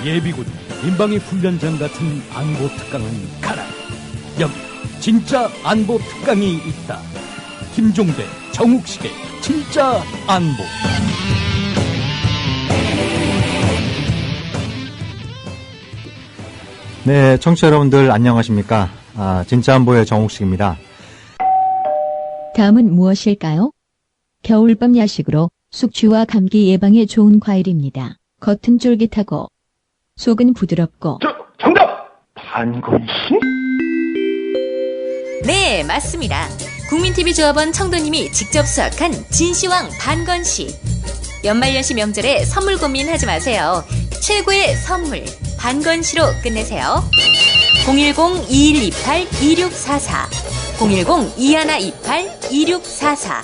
예비군, 민방위 훈련장 같은 안보 특강은 가라. 여기 진짜 안보 특강이 있다. 김종대, 정욱식의 진짜 안보. 네, 청취자 여러분들 안녕하십니까? 진짜 안보의 정욱식입니다. 다음은 무엇일까요? 겨울밤 야식으로 숙취와 감기 예방에 좋은 과일입니다. 겉은 쫄깃하고 속은 부드럽고. 정답! 반건씨? 네, 맞습니다. 국민TV조합원 청도님이 직접 수확한 진시황 반건씨. 연말연시 명절에 선물 고민하지 마세요. 최고의 선물 반건씨로 끝내세요. 010-2128-2644 010-2128-2644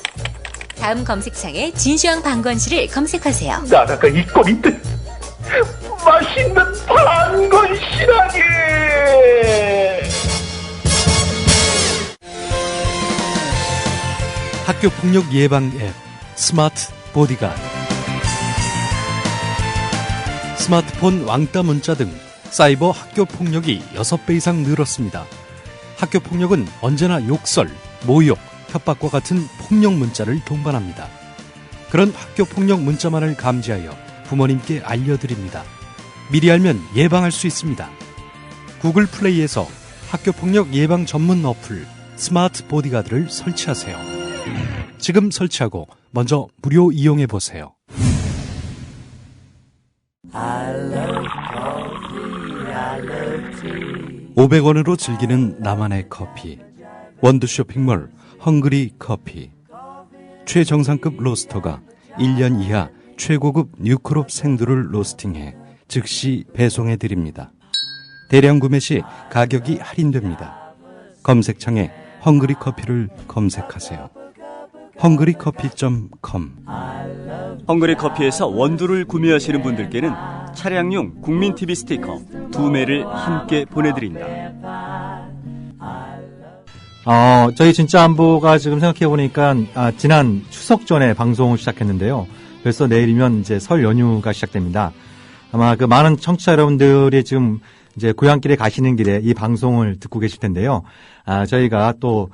다음 검색창에 진시황 반건씨를 검색하세요. 나라가 이 꼴인 듯 맛있는 반건씨라니. 학교폭력 예방 앱 스마트 보디가드. 스마트폰 왕따 문자 등 사이버 학교폭력이 6배 이상 늘었습니다. 학교폭력은 언제나 욕설, 모욕, 협박과 같은 폭력 문자를 동반합니다. 그런 학교폭력 문자만을 감지하여 부모님께 알려드립니다. 미리 알면 예방할 수 있습니다. 구글 플레이에서 학교폭력 예방 전문 어플 스마트 보디가드를 설치하세요. 지금 설치하고 먼저 무료 이용해보세요. 500원으로 즐기는 나만의 커피. 원두 쇼핑몰 헝그리 커피. 최정상급 로스터가 1년 이하 최고급 뉴크롭 생두를 로스팅해 즉시 배송해드립니다. 대량 구매 시 가격이 할인됩니다. 검색창에 헝그리 커피를 검색하세요. 헝그리커피.com. 헝그리 커피에서 원두를 구매하시는 분들께는 차량용 국민TV 스티커 2매를 함께 보내드립니다. 저희 진짜 안보가 지금 생각해보니까, 지난 추석 전에 방송을 시작했는데요. 벌써 내일이면 이제 설 연휴가 시작됩니다. 아마 그 많은 청취자 여러분들이 지금 이제 고향길에 가시는 길에 이 방송을 듣고 계실 텐데요. 저희가 또,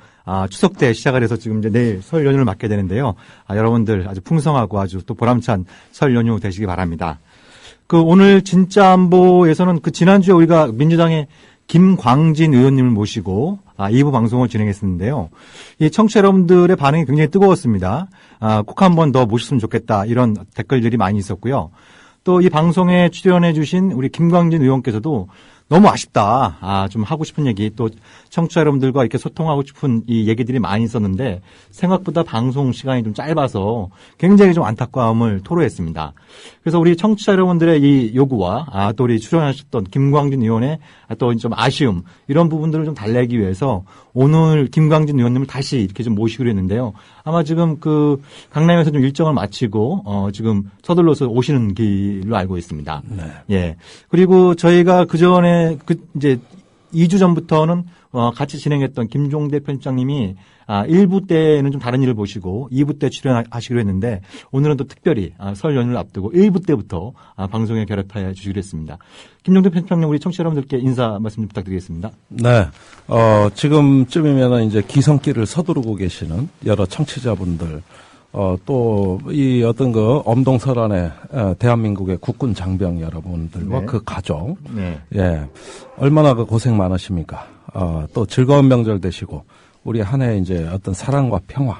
추석 때 시작을 해서 지금 이제 내일 설 연휴를 맞게 되는데요. 여러분들 아주 풍성하고 아주 또 보람찬 설 연휴 되시기 바랍니다. 오늘 진짜 안보에서는 지난주에 우리가 민주당의 김광진 의원님을 모시고 2부 방송을 진행했었는데요. 이 청취자 여러분들의 반응이 굉장히 뜨거웠습니다. 꼭 한 번 더 모셨으면 좋겠다 이런 댓글들이 많이 있었고요. 또 이 방송에 출연해 주신 우리 김광진 의원께서도 너무 아쉽다. 좀 하고 싶은 얘기, 또 청취자 여러분들과 이렇게 소통하고 싶은 이 얘기들이 많이 있었는데 생각보다 방송 시간이 좀 짧아서 굉장히 좀 안타까움을 토로했습니다. 그래서 우리 청취자 여러분들의 이 요구와 또 우리 출연하셨던 김광진 의원의 또 좀 아쉬움, 이런 부분들을 좀 달래기 위해서 오늘 김광진 의원님을 다시 이렇게 좀 모시기로 했는데요. 아마 지금 강남에서 좀 일정을 마치고 지금 서둘러서 오시는 길로 알고 있습니다. 네. 예. 그리고 저희가 그전에 이제 2주 전부터는 같이 진행했던 김종대 편집장님이 1부 때는 좀 다른 일을 보시고 2부 때 출연하시기로 했는데 오늘은 또 특별히 설 연휴를 앞두고 1부 때부터 방송에 결합해 주시기로 했습니다. 김종대 편집장님, 우리 청취자 여러분들께 인사 말씀 좀 부탁드리겠습니다. 네. 지금쯤이면 이제 기성길을 서두르고 계시는 여러 청취자분들, 또, 엄동설안의, 대한민국의 국군 장병 여러분들과 네. 그 가족. 네. 예. 얼마나 고생 많으십니까? 또 즐거운 명절 되시고, 우리 한 해 이제 사랑과 평화,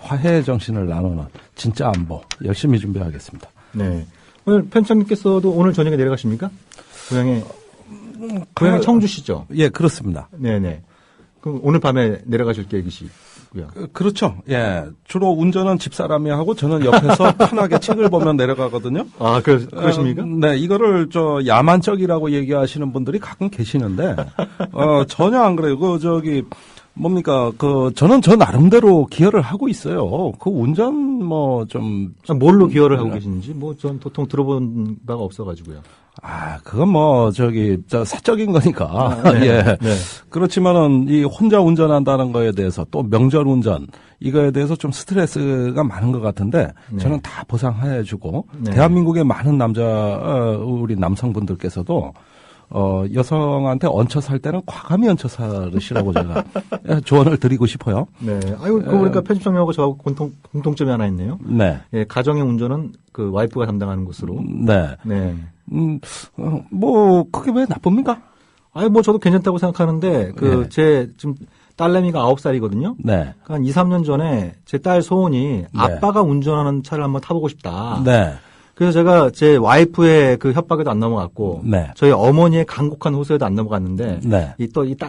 화해 정신을 나누는 진짜 안보, 열심히 준비하겠습니다. 네. 오늘 편집장님께서도 오늘 저녁에 내려가십니까? 고향이 청주시죠? 예, 그렇습니다. 네네. 그럼 오늘 밤에 내려가실 계획이시고요. 그렇죠. 예. 주로 운전은 집사람이 하고 저는 옆에서 편하게 책을 보면 내려가거든요. 그러십니까? 네, 이거를 야만적이라고 얘기하시는 분들이 가끔 계시는데, 전혀 안 그래요. 저는 저 나름대로 기여를 하고 있어요. 운전 뭘로 기여를 하고 계시는지, 전 도통 들어본 바가 없어가지고요. 그건 사적인 거니까. 네. 예. 네. 그렇지만은, 혼자 운전한다는 거에 대해서 또 명절 운전, 이거에 대해서 좀 스트레스가 많은 것 같은데 네. 저는 다 보상해주고 네. 대한민국의 많은 우리 남성분들께서도 여성한테 얹혀 살 때는 과감히 얹혀 살으시라고 제가 조언을 드리고 싶어요. 네. 아이고, 그거 보니까 편집장님하고 저하고 공통점이 하나 있네요. 네. 예, 가정의 운전은 그 와이프가 담당하는 것으로. 네. 네. 뭐, 그게 왜 나쁩니까? 아니, 뭐 저도 괜찮다고 생각하는데, 네. 제 지금 딸내미가 9살이거든요. 네. 한 2, 3년 전에 제 딸 소원이 아빠가 운전하는 차를 한번 타보고 싶다. 네. 그래서 제가 제 와이프의 그 협박에도 안 넘어갔고, 네. 저희 어머니의 간곡한 호소에도 안 넘어갔는데, 네.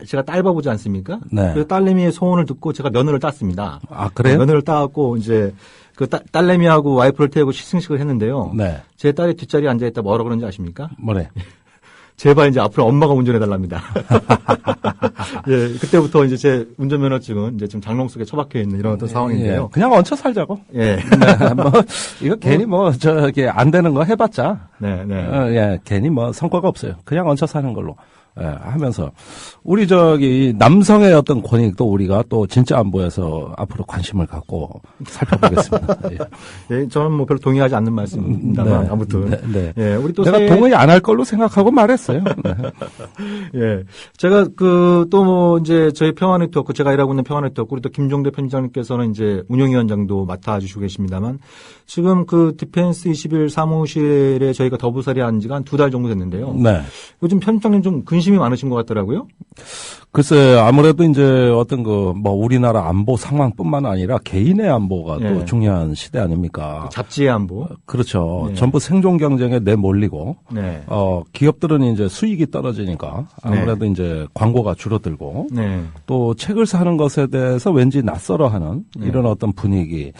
제가 딸바보지 않습니까? 네. 그래서 딸내미의 소원을 듣고 제가 면허를 땄습니다. 아, 그래요? 면허를 따갖고 이제 그 딸내미하고 와이프를 태우고 시승식을 했는데요. 네. 제 딸이 뒷자리에 앉아있다 뭐라 그러는지 아십니까? 뭐래? 제발 이제 앞으로 엄마가 운전해달랍니다. 예, 그때부터 이제 제 운전면허증은 이제 지금 장롱 속에 처박혀 있는 이런 어떤 상황인데요. 예, 그냥 얹혀 살자고. 예. 네, 뭐, 이거 괜히 안 되는 거 해봤자. 네, 네. 예, 괜히 성과가 없어요. 그냥 얹혀 사는 걸로. 예, 하면서. 우리 남성의 어떤 권익도 우리가 또 진짜 안보에서 앞으로 관심을 갖고 살펴보겠습니다. 예. 예, 저는 뭐 별로 동의하지 않는 말씀입니다만, 네, 아무튼. 네, 네. 예, 우리 또 내가 동의 안 할 걸로 생각하고 말했어요. 네. 예. 제가 이제 저희 평화네트워크, 제가 일하고 있는 평화네트워크, 우리 또 김종대 편집장님께서는 이제 운영위원장도 맡아주시고 계십니다만, 지금 디펜스 21 사무실에 저희가 더부살이 한 지가 한 2달 정도 됐는데요. 네. 요즘 편집장님 좀 근심이 많으신 것 같더라고요. 글쎄, 아무래도 이제 우리나라 안보 상황뿐만 아니라 개인의 안보가 예. 또 중요한 시대 아닙니까? 잡지의 안보. 그렇죠. 네. 전부 생존 경쟁에 내몰리고, 네. 기업들은 이제 수익이 떨어지니까 아무래도 이제 광고가 줄어들고, 네. 또 책을 사는 것에 대해서 왠지 낯설어 하는 이런 어떤 분위기.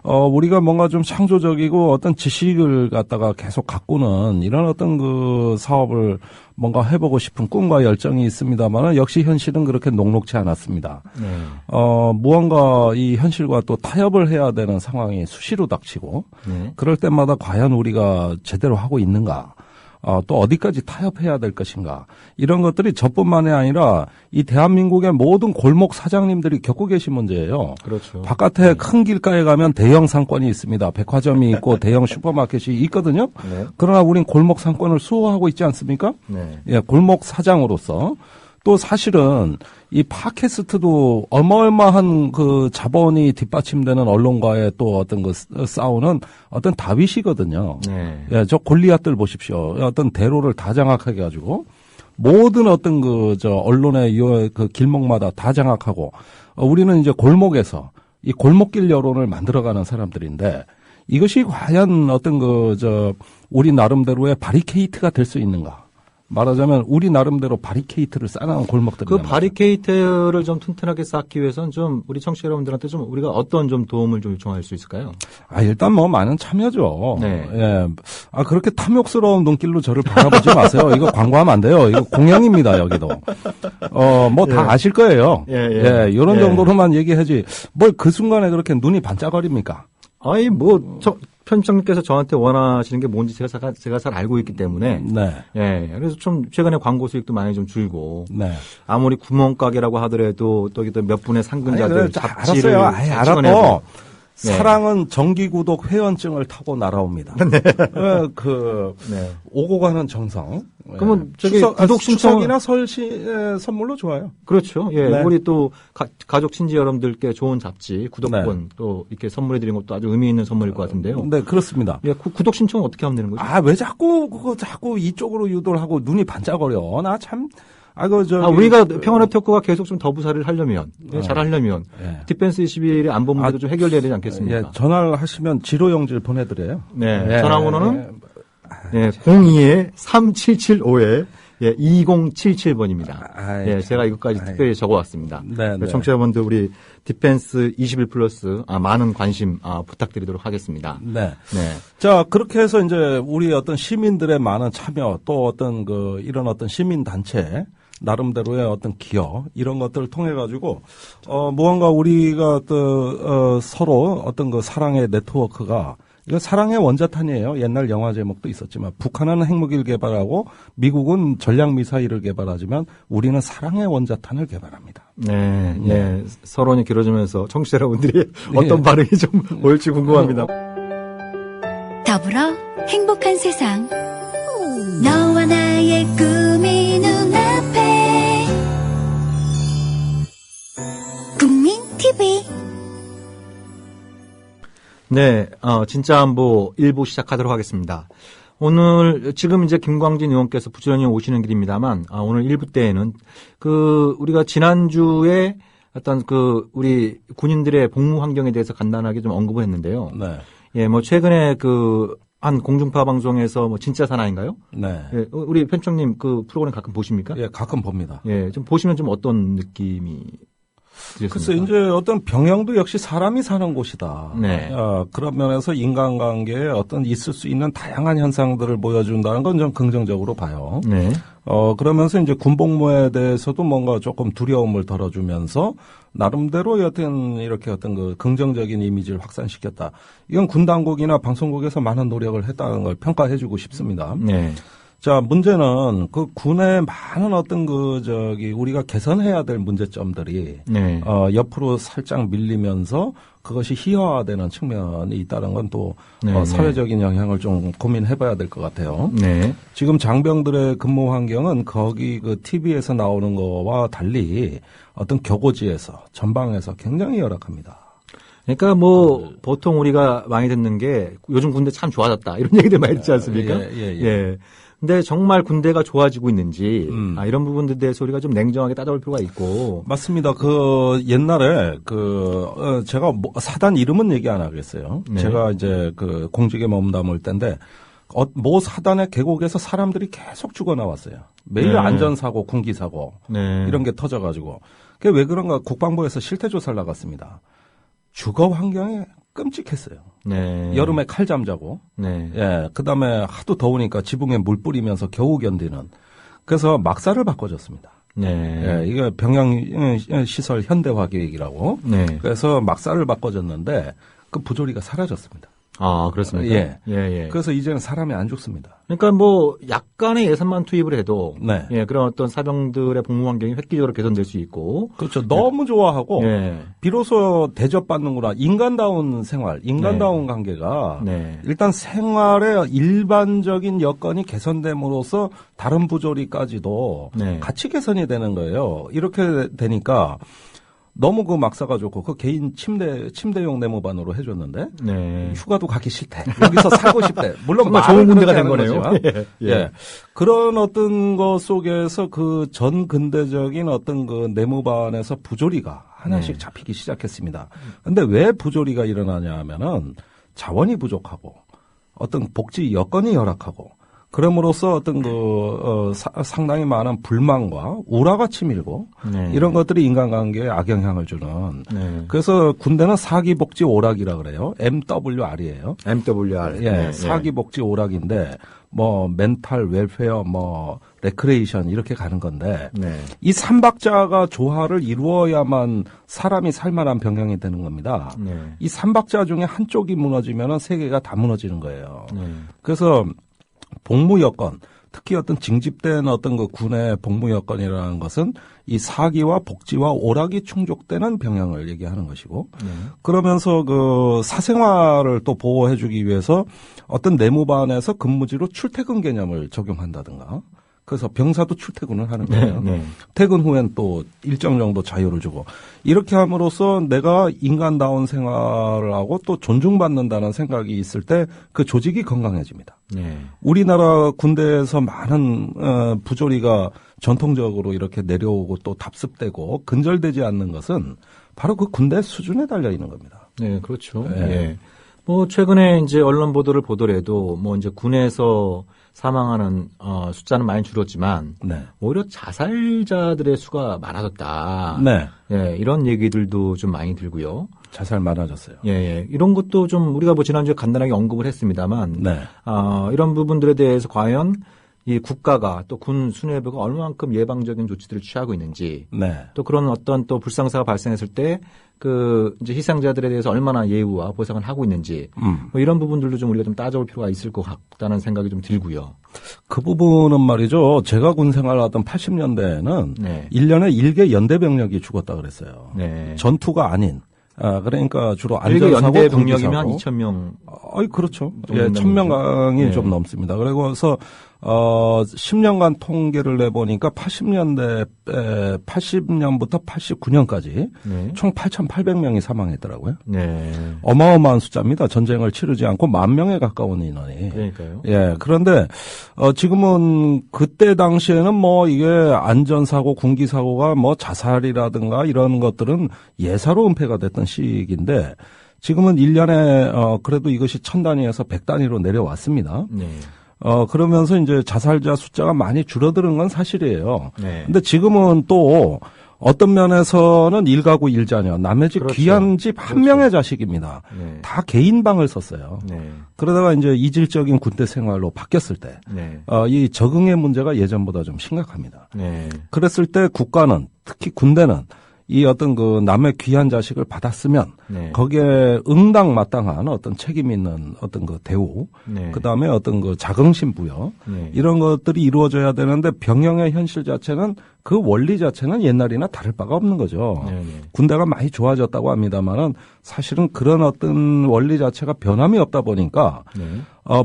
우리가 뭔가 좀 창조적이고 어떤 지식을 갖다가 계속 가꾸는 이런 어떤 사업을 뭔가 해보고 싶은 꿈과 열정이 있습니다만 역시 현실은 그렇게 녹록지 않았습니다. 네. 무언가 이 현실과 또 타협을 해야 되는 상황이 수시로 닥치고 네. 그럴 때마다 과연 우리가 제대로 하고 있는가? 또 어디까지 타협해야 될 것인가? 이런 것들이 저뿐만이 아니라 이 대한민국의 모든 골목 사장님들이 겪고 계신 문제예요. 그렇죠. 바깥에 큰 길가에 가면 대형 상권이 있습니다. 백화점이 있고 대형 슈퍼마켓이 있거든요. 네. 그러나 우린 골목 상권을 수호하고 있지 않습니까? 네. 예, 골목 사장으로서 또 사실은 이 팟캐스트도 어마어마한 자본이 뒷받침되는 언론과의 또 어떤 싸우는 어떤 다윗이거든요. 네. 예, 저 골리앗들 보십시오. 어떤 대로를 다 장악하게 가지고 모든 어떤 언론의 길목마다 다 장악하고 우리는 이제 골목에서 이 골목길 여론을 만들어가는 사람들인데 이것이 과연 어떤 우리 나름대로의 바리케이트가 될 수 있는가? 말하자면 우리 나름대로 바리케이트를 쌓아놓은 골목들입니다. 그 바리케이트를 좀 튼튼하게 쌓기 위해서는 좀 우리 청취자 여러분들한테 좀 우리가 어떤 좀 도움을 좀 요청할 수 있을까요? 일단 많은 참여죠. 네. 예. 그렇게 탐욕스러운 눈길로 저를 바라보지 마세요. 이거 광고하면 안 돼요. 이거 공약입니다, 여기도. 다 아실 거예요. 예. 이런 정도로만 얘기하지. 뭘 그 순간에 그렇게 눈이 반짝거립니까? 편집장님께서 저한테 원하시는 게 뭔지 제가 잘 알고 있기 때문에. 네. 예. 그래서 좀 최근에 광고 수익도 많이 좀 줄고. 네. 아무리 구멍가게라고 하더라도 또 몇 분의 상근자들 잡지를 알았어요. 알았고. 네. 사랑은 정기구독 회원증을 타고 날아옵니다. 네. 네. 오고 가는 정성. 그러면 구독 추석이나 설 선물로 좋아요. 그렇죠. 예. 네. 우리 또 가족 친지 여러분들께 좋은 잡지, 구독권 또 이렇게 선물해 드린 것도 아주 의미 있는 선물일 것 같은데요. 네, 그렇습니다. 예, 구독 신청은 어떻게 하면 되는 거죠? 왜 자꾸 이쪽으로 유도를 하고 눈이 반짝거려. 나 참. 우리가 평화네트워크가 계속 좀 더부살이를 하려면, 잘 하려면, 디펜스 21의 안보 문제도 좀 해결돼야 되지 않겠습니까? 예, 전화를 하시면 지로영질 보내드려요. 네. 전화번호는 02-3775에 2077번입니다. 예, 제가 이것까지 특별히 적어왔습니다. 네. 청취자분들 우리 디펜스 21 플러스 많은 관심 부탁드리도록 하겠습니다. 네. 네. 자, 그렇게 해서 이제 우리 어떤 시민들의 많은 참여 또 어떤 이런 어떤 시민 단체 나름대로의 어떤 기여 이런 것들을 통해 가지고 무언가 우리가 서로 어떤 사랑의 네트워크가 이거 사랑의 원자탄이에요. 옛날 영화 제목도 있었지만 북한은 핵무기를 개발하고 미국은 전략 미사일을 개발하지만 우리는 사랑의 원자탄을 개발합니다. 네, 예. 서론이 길어지면서 청취자 여러분들이 어떤 반응이 좀 올지 궁금합니다. 더불어 행복한 세상. 너와 나의 꿈이 눈앞에. 국민 TV. 네, 진짜 안보 1부 시작하도록 하겠습니다. 오늘, 지금 이제 김광진 의원께서 부지런히 오시는 길입니다만, 오늘 1부 때에는, 우리가 지난주에 어떤 우리 군인들의 복무 환경에 대해서 간단하게 좀 언급을 했는데요. 네. 예, 최근에 한 공중파 방송에서 진짜 사나인가요? 네. 예, 우리 편집장님 프로그램 가끔 보십니까? 예, 가끔 봅니다. 예, 좀 보시면 좀 어떤 느낌이 글쎄, 이제 어떤 병영도 역시 사람이 사는 곳이다. 네. 그런 면에서 인간관계에 어떤 있을 수 있는 다양한 현상들을 보여준다는 건 좀 긍정적으로 봐요. 네. 그러면서 이제 군복무에 대해서도 뭔가 조금 두려움을 덜어주면서 나름대로 여튼 이렇게 어떤 긍정적인 이미지를 확산시켰다. 이건 군 당국이나 방송국에서 많은 노력을 했다는 걸 평가해주고 싶습니다. 네. 자, 문제는 군의 많은 어떤 우리가 개선해야 될 문제점들이, 네. 옆으로 살짝 밀리면서 그것이 희화화되는 측면이 있다는 건 또, 네, 사회적인 영향을 좀 고민해 봐야 될 것 같아요. 네. 지금 장병들의 근무 환경은 거기 TV에서 나오는 거와 달리 어떤 격오지에서, 전방에서 굉장히 열악합니다. 그러니까 보통 우리가 많이 듣는 게 요즘 군대 참 좋아졌다. 이런 얘기들 많이 듣지 않습니까? 예. 근데 정말 군대가 좋아지고 있는지, 이런 부분들에 대해서 우리가 좀 냉정하게 따져볼 필요가 있고. 맞습니다. 옛날에, 제가 사단 이름은 얘기 안 하겠어요. 네. 제가 이제 공직에 머문담을 때인데, 모 사단의 계곡에서 사람들이 계속 죽어 나왔어요. 매일 네. 안전사고, 군기사고, 네. 이런 게 터져가지고. 그게 왜 그런가 국방부에서 실태조사를 나갔습니다. 주거 환경이 끔찍했어요. 네. 여름에 칼잠 자고, 네. 예, 그 다음에 하도 더우니까 지붕에 물 뿌리면서 겨우 견디는. 그래서 막사를 바꿔줬습니다. 네. 예, 이게 병영시설 현대화 계획이라고. 네. 그래서 막사를 바꿔줬는데 그 부조리가 사라졌습니다. 아, 그렇습니까? 예. 예. 그래서 이제는 사람이 안 죽습니다. 그러니까 약간의 예산만 투입을 해도. 네. 예, 그런 어떤 사병들의 복무 환경이 획기적으로 개선될 수 있고. 그렇죠. 너무 좋아하고. 예. 비로소 대접받는구나. 인간다운 생활, 인간다운 네. 관계가. 네. 일단 생활의 일반적인 여건이 개선됨으로써 다른 부조리까지도 네. 같이 개선이 되는 거예요. 이렇게 되니까 너무 막사가 좋고 개인 침대용 네모반으로 해줬는데 네. 휴가도 가기 싫대. 여기서 살고 싶대. 물론 정말 좋은 군대가 된 거네요. 예. 그런 어떤 것 속에서 전 근대적인 어떤 네모반에서 부조리가 하나씩 잡히기 시작했습니다. 근데 왜 부조리가 일어나냐 하면은 자원이 부족하고 어떤 복지 여건이 열악하고 그럼으로써 어떤 상당히 많은 불만과 우라가 치밀고 네. 이런 것들이 인간관계에 악영향을 주는. 네. 그래서 군대는 사기복지 오락이라 그래요. MWR이에요. MWR. 예, 네. 사기복지 오락인데 멘탈 웰페어 레크레이션 이렇게 가는 건데 네. 이 삼박자가 조화를 이루어야만 사람이 살만한 병영이 되는 겁니다. 네. 이 삼박자 중에 한쪽이 무너지면은 세 개가 다 무너지는 거예요. 네. 그래서 복무 여건, 특히 어떤 징집된 어떤 군의 복무 여건이라는 것은 이 사기와 복지와 오락이 충족되는 병영을 얘기하는 것이고, 그러면서 사생활을 또 보호해주기 위해서 어떤 내무반에서 근무지로 출퇴근 개념을 적용한다든가, 그래서 병사도 출퇴근을 하는 거예요. 네. 퇴근 후엔 또 일정 정도 자유를 주고 이렇게 함으로써 내가 인간다운 생활을 하고 또 존중받는다는 생각이 있을 때 그 조직이 건강해집니다. 네. 우리나라 군대에서 많은 부조리가 전통적으로 이렇게 내려오고 또 답습되고 근절되지 않는 것은 바로 그 군대 수준에 달려 있는 겁니다. 네, 그렇죠. 네. 예. 최근에 이제 언론 보도를 보더라도 이제 군에서 사망하는 숫자는 많이 줄었지만 네. 오히려 자살자들의 수가 많아졌다. 네. 예, 이런 얘기들도 좀 많이 들고요. 자살 많아졌어요. 예. 이런 것도 좀 우리가 지난주에 간단하게 언급을 했습니다만 네. 이런 부분들에 대해서 과연 이 국가가 또 군 수뇌부가 얼마만큼 예방적인 조치들을 취하고 있는지 네. 또 그런 어떤 또 불상사가 발생했을 때 이제 희생자들에 대해서 얼마나 예우와 보상을 하고 있는지, 뭐 이런 부분들도 좀 우리가 좀 따져볼 필요가 있을 것 같다는 생각이 좀 들고요. 그 부분은 말이죠. 제가 군 생활하던 80년대에는 네. 1년에 1개 연대 병력이 죽었다 그랬어요. 네. 전투가 아닌. 그러니까 주로 일개 안전사고, 연대 병력이면 공기사고. 2,000명. 그렇죠. 예, 1,000명강이 네. 좀 넘습니다. 그래서 10년간 통계를 내보니까 80년부터 89년까지 네. 총 8,800명이 사망했더라고요. 네. 어마어마한 숫자입니다. 전쟁을 치르지 않고 10,000명에 가까운 인원이. 그러니까요. 예, 그런데 지금은 그때 당시에는 뭐 이게 안전사고, 군기사고가 뭐 자살이라든가 이런 것들은 예사로 은폐가 됐던 시기인데 지금은 1년에 그래도 이것이 1000단위에서 100단위로 내려왔습니다. 네. 그러면서 이제 자살자 숫자가 많이 줄어드는 건 사실이에요. 네. 근데 지금은 또 어떤 면에서는 일가구 일자녀, 남의 집 그렇죠. 귀한 집 한 그렇죠. 명의 자식입니다. 네. 다 개인 방을 썼어요. 네. 그러다가 이제 이질적인 군대 생활로 바뀌었을 때, 네. 이 적응의 문제가 예전보다 좀 심각합니다. 네. 그랬을 때 국가는, 특히 군대는 이 어떤 그 남의 귀한 자식을 받았으면 네. 거기에 응당마땅한 어떤 책임 있는 어떤 그 대우, 네. 그 다음에 어떤 그 자긍심 부여, 네. 이런 것들이 이루어져야 되는데 병영의 현실 자체는 그 원리 자체는 옛날이나 다를 바가 없는 거죠. 네. 네. 군대가 많이 좋아졌다고 합니다만은 사실은 그런 어떤 원리 자체가 변함이 없다 보니까 네.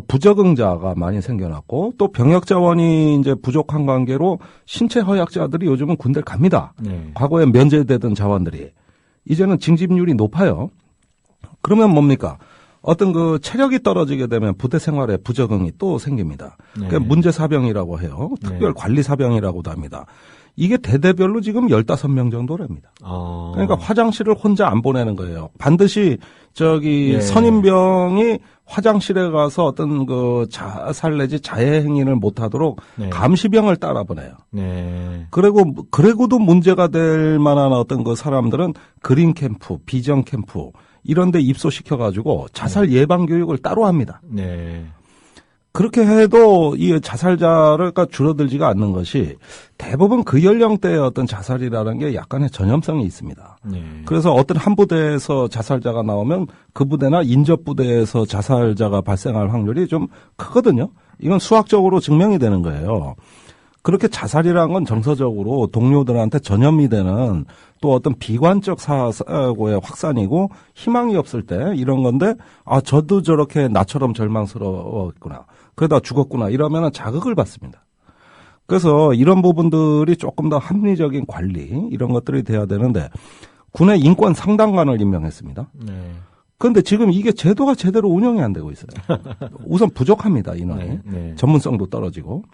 부적응자가 많이 생겨났고 또 병역 자원이 이제 부족한 관계로 신체 허약자들이 요즘은 군대를 갑니다. 네. 과거에 면제되던 자원들이 이제는 징집률이 높아요. 그러면 뭡니까? 어떤 그 체력이 떨어지게 되면 부대 생활에 부적응이 또 생깁니다. 네. 그러니까 문제사병이라고 해요. 특별 관리사병이라고도 합니다. 이게 대대별로 지금 15명 정도랍니다. 그러니까 화장실을 혼자 안 보내는 거예요. 반드시 예. 선임병이 화장실에 가서 어떤 그 자살 내지 자해 행위를 못 하도록 네. 감시병을 따라 보내요. 네. 그리고도 문제가 될 만한 어떤 그 사람들은 그린 캠프, 비전 캠프 이런 데 입소시켜 가지고 자살 예방 교육을 따로 합니다. 네. 그렇게 해도 이 자살자가 줄어들지가 않는 것이 대부분 그 연령대의 어떤 자살이라는 게 약간의 전염성이 있습니다. 네. 그래서 어떤 한 부대에서 자살자가 나오면 그 부대나 인접 부대에서 자살자가 발생할 확률이 좀 크거든요. 이건 수학적으로 증명이 되는 거예요. 그렇게 자살이라는 건 정서적으로 동료들한테 전염이 되는 또 어떤 비관적 사고의 확산이고 희망이 없을 때 이런 건데 저도 저렇게 나처럼 절망스러웠구나. 그러다 죽었구나. 이러면 자극을 받습니다. 그래서 이런 부분들이 조금 더 합리적인 관리 이런 것들이 돼야 되는데 군의 인권 상담관을 임명했습니다. 네. 그런데 지금 이게 제도가 제대로 운영이 안 되고 있어요. 우선 부족합니다. 인원이. 네. 네. 전문성도 떨어지고.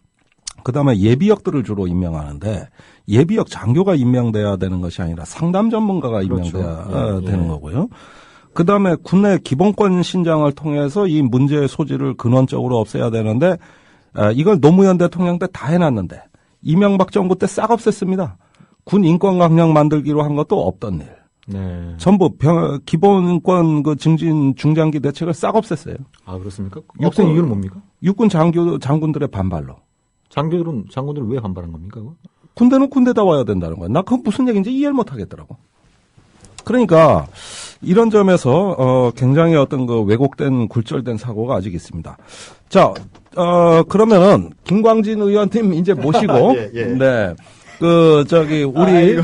그다음에 예비역들을 주로 임명하는데 예비역 장교가 임명돼야 되는 것이 아니라 상담 전문가가 임명돼야 그렇죠. 되는 거고요. 그다음에 군내 기본권 신장을 통해서 이 문제의 소지를 근원적으로 없애야 되는데 이걸 노무현 대통령 때 다 해놨는데 이명박 정부 때 싹 없앴습니다. 군 인권 강령 만들기로 한 것도 없던 일. 네. 전부 기본권 그 증진 중장기 대책을 싹 없앴어요. 그렇습니까? 없앤 이유는 뭡니까? 육군 장군들의 반발로. 장군들은 왜 반발한 겁니까? 그거? 군대는 군대다 와야 된다는 거야. 나 그건 무슨 얘기인지 이해를 못 하겠더라고. 그러니까 이런 점에서 굉장히 어떤 그 왜곡된 굴절된 사고가 아직 있습니다. 자, 그러면은 김광진 의원님 이제 모시고 예. 네. 우리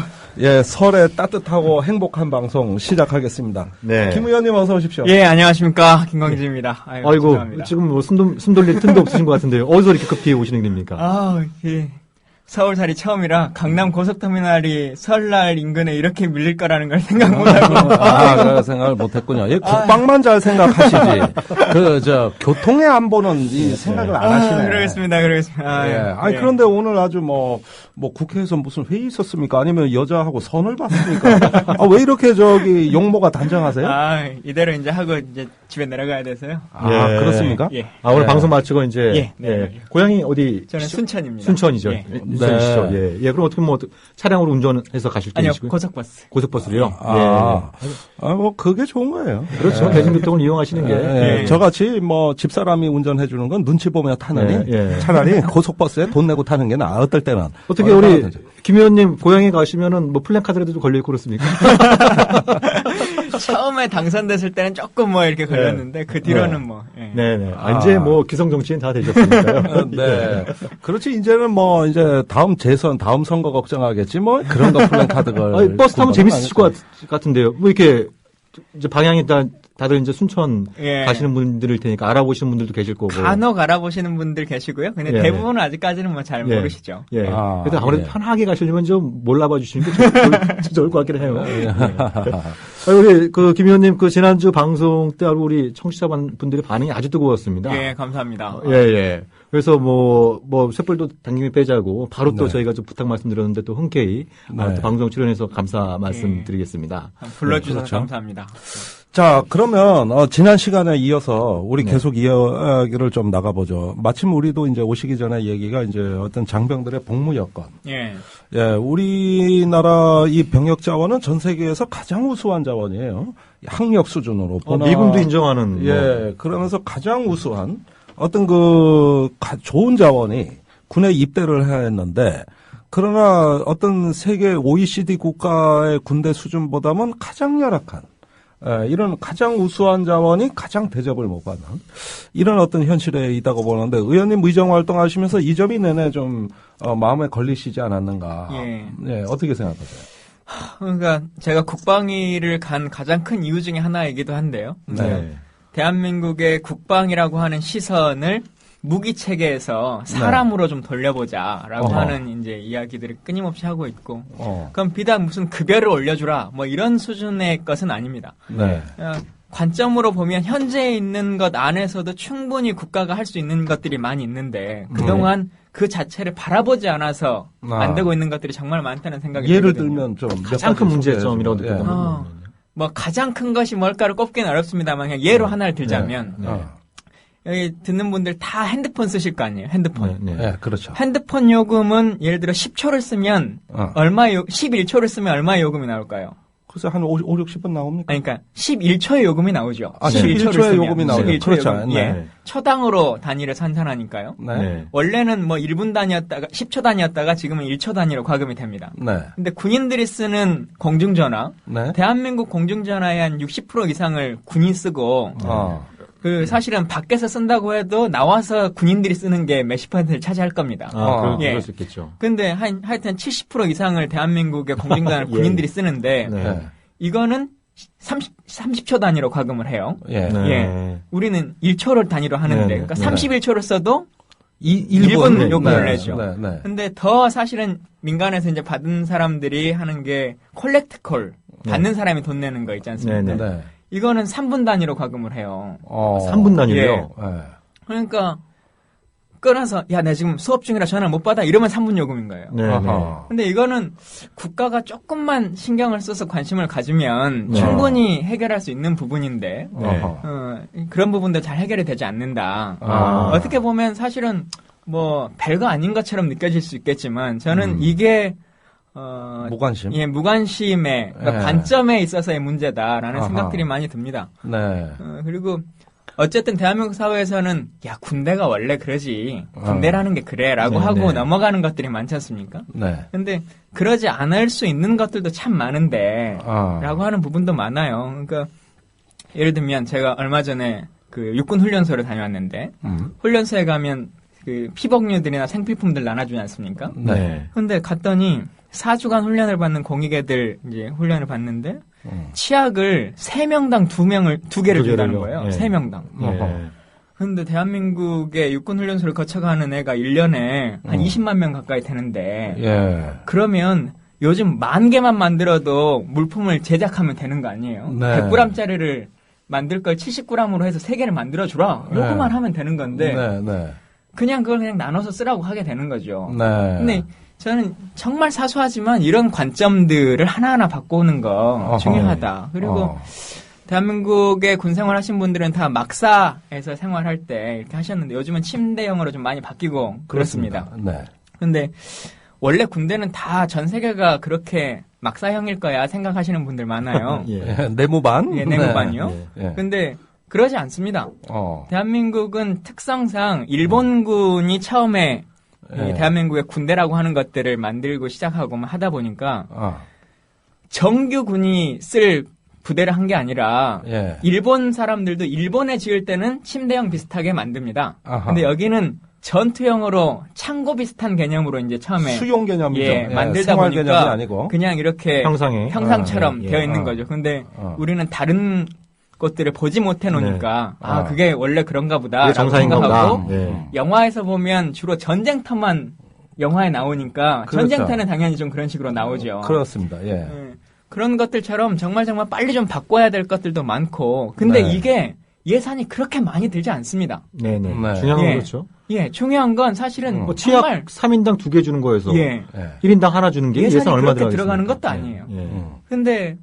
설에 따뜻하고 행복한 방송 시작하겠습니다. 네. 김 의원님 어서 오십시오. 예, 안녕하십니까. 김광진입니다. 아이고, 죄송합니다. 지금 뭐 숨 돌릴 틈도 없으신 것 같은데요. 어디서 이렇게 급히 오시는 길입니까? 서울살이 처음이라 강남 고속터미널이 설날 인근에 이렇게 밀릴 거라는 걸 생각 못하고. 그래 생각을 못했군요. 국방만 잘 생각하시지. 교통의 안보는 이 생각을 안 하시네. 그러겠습니다. 그런데 오늘 아주 뭐 국회에서 무슨 회의 있었습니까? 아니면 여자하고 선을 봤습니까? 왜 이렇게 용모가 단정하세요? 이대로 이제 하고 이제 집에 내려가야 돼서요. 그렇습니까? 예. 오늘 방송 마치고 이제 네. 고향이 어디? 저는 순천입니다. 순천이죠. 예. 있으시죠? 예. 예. 그럼 어떻게 뭐 차량으로 운전해서 가실 아니요, 계시고요? 고속버스. 고속버스로요? 뭐 그게 좋은 거예요. 그렇죠. 대중교통을 이용하시는 게. 저같이 뭐 집사람이 운전해 주는 건 눈치 보며 타느니 차라리 고속버스에 돈 내고 타는 게 나아. 어떨 때는. 어떻게 우리 김 의원님 고향에 가시면은 뭐 플랜카드라도 좀 걸려 있고 그렇습니까? 처음에 당선됐을 때는 조금 뭐 이렇게 걸렸는데 그 뒤로는 뭐. 네네. 이제 뭐 기성 정치인 다 되셨으니까요. 네. 그렇지 이제는 뭐 이제 다음 재선, 다음 선거 걱정하겠지 뭐 그런 거 플랜카드걸. 버스 타면 재밌으실 것 같은데요. 뭐 이렇게 이제 방향이 다들 이제 순천 가시는 분들일 테니까 알아보시는 분들도 계실 거고. 간혹 알아보시는 분들 계시고요. 근데 대부분은 아직까지는 뭐 잘 모르시죠. 예. 그래서 아무래도 편하게 가시려면 좀 몰라봐 주시는 게 좋을 것 같긴 해요. 우리 김 의원님 지난주 방송 때 우리 청취자분들의 반응이 아주 뜨거웠습니다. 예, 감사합니다. 예. 그래서 뭐 쇳불도 당김에 빼자고 바로 또 저희가 좀 부탁 말씀드렸는데 또 흔쾌히 또 방송 출연해서 감사 말씀드리겠습니다. 불러주셔서 그렇죠. 감사합니다. 자, 그러면 지난 시간에 이어서 우리 계속 이야기를 좀 나가보죠. 마침 우리도 이제 오시기 전에 얘기가 이제 어떤 장병들의 복무 여건. 예, 우리나라 이 병역 자원은 전 세계에서 가장 우수한 자원이에요. 학력 수준으로 보나. 미군도 인정하는. 그러면서 가장 우수한 어떤 좋은 자원이 군에 입대를 해야 했는데, 그러나 어떤 세계 OECD 국가의 군대 수준보다는 가장 열악한, 이런 가장 우수한 자원이 가장 대접을 못 받는 이런 어떤 현실에 있다고 보는데, 의원님 의정 활동하시면서 이 점이 내내 좀 마음에 걸리시지 않았는가? 어떻게 생각하세요? 그러니까 제가 국방위를 간 가장 큰 이유 중에 하나이기도 한데요. 대한민국의 국방이라고 하는 시선을 무기 체계에서 사람으로 좀 돌려보자라고 하는 이제 이야기들을 끊임없이 하고 있고, 그럼 비단 무슨 급여를 올려주라 뭐 이런 수준의 것은 아닙니다. 관점으로 보면 현재 있는 것 안에서도 충분히 국가가 할 수 있는 것들이 많이 있는데 그동안 그 자체를 바라보지 않아서 안 되고 있는 것들이 정말 많다는 생각이 예를 들거든요. 들면 좀 가장 큰 문제점이라고 느꼈던 뭐 가장 큰 것이 뭘까를 꼽기는 어렵습니다만 그냥 예로 하나를 들자면 여기 듣는 분들 다 핸드폰 쓰실 거 아니에요. 핸드폰. 그렇죠. 핸드폰 요금은 예를 들어 10초를 쓰면 11초를 쓰면 얼마의 요금이 나올까요? 그래서 한 5, 60분 나옵니까? 그러니까 11초의 요금이 나오죠. 11초의 요금이 나오죠. 그렇죠. 초당으로 단위를 산산하니까요. 원래는 뭐 1분 단위였다가 10초 단위였다가 지금은 1초 단위로 과금이 됩니다. 근데 군인들이 쓰는 공중전화, 대한민국 공중전화의 한 60% 이상을 군이 쓰고 사실은 밖에서 쓴다고 해도 나와서 군인들이 쓰는 게 몇십 %를 차지할 겁니다. 그럴 수 있겠죠. 근데 하여튼 70% 이상을 대한민국의 공중전화를 군인들이 쓰는데 이거는 30초 단위로 과금을 해요. 우리는 1초를 단위로 하는데 그러니까 31초를 써도 1분 요금을 내죠. 근데 더 사실은 민간에서 이제 받은 사람들이 하는 게 콜렉트 콜, 받는 사람이 돈 내는 거 있지 않습니까? 이거는 3분 단위로 과금을 해요. 3분 단위로요? 그러니까 끊어서 나 지금 수업 중이라 전화를 못 받아 이러면 3분 요금인 거예요. 근데 이거는 국가가 조금만 신경을 써서 관심을 가지면 충분히 해결할 수 있는 부분인데 그런 부분도 잘 해결이 되지 않는다. 어떻게 보면 사실은 뭐 별거 아닌 것처럼 느껴질 수 있겠지만 저는 이게 무관심? 무관심의 그러니까 관점에 있어서의 문제다라는 생각들이 많이 듭니다. 그리고 어쨌든 대한민국 사회에서는 군대가 원래 그러지 군대라는 게 그래라고 하고 넘어가는 것들이 많지 않습니까? 근데 그러지 않을 수 있는 것들도 참 많은데 라고 하는 부분도 많아요. 그러니까 예를 들면 제가 얼마 전에 육군 훈련소를 다녀왔는데 훈련소에 가면 피복류들이나 생필품들 나눠주지 않습니까? 근데 갔더니 4주간 훈련을 받는 공익애들 이제 훈련을 받는데 치약을 3명당 2개를 준다는 거예요. 3명당. 그런데 대한민국의 육군훈련소를 거쳐가는 애가 1년에 한 20만 명 가까이 되는데 그러면 요즘 10,000개만 만들어도 물품을 제작하면 되는 거 아니에요? 100g짜리를 만들 걸 70g으로 해서 3개를 만들어주라. 요거만 하면 되는 건데 그냥 그걸 그냥 나눠서 쓰라고 하게 되는 거죠. 근데 저는 정말 사소하지만 이런 관점들을 하나하나 바꾸는 거 중요하다. 그리고 대한민국의 군 생활하신 분들은 다 막사에서 생활할 때 이렇게 하셨는데 요즘은 침대형으로 좀 많이 바뀌고 그렇습니다. 근데 원래 군대는 다 전 세계가 그렇게 막사형일 거야 생각하시는 분들 많아요. 예. 내무반? 예, 내무반이요. 네. 근데 그러지 않습니다. 대한민국은 특성상 일본군이 처음에 대한민국의 군대라고 하는 것들을 만들고 시작하고 하다 보니까 정규군이 쓸 부대를 한 게 아니라 일본 사람들도 일본에 지을 때는 침대형 비슷하게 만듭니다. 근데 여기는 전투형으로 창고 비슷한 개념으로 이제 처음에 수용 개념이죠. 만들다 생활 보니까 개념이 아니고. 그냥 이렇게 형상처럼 되어 있는 거죠. 근데 우리는 다른 것들을 보지 못해 놓으니까 그게 원래 그런가 보다라고 생각하고 영화에서 보면 주로 전쟁터만 영화에 나오니까 그렇죠. 전쟁터는 당연히 좀 그런 식으로 나오죠. 그렇습니다. 그런 것들처럼 정말 빨리 좀 바꿔야 될 것들도 많고 근데 이게 예산이 그렇게 많이 들지 않습니다. 네네. 중요한 건 그렇죠. 중요한 건 사실은 뭐 치약 정말 3인당 2개 주는 거에서 1인당 하나 주는 게 예산 얼마 들어가는 것도 아니에요. 근데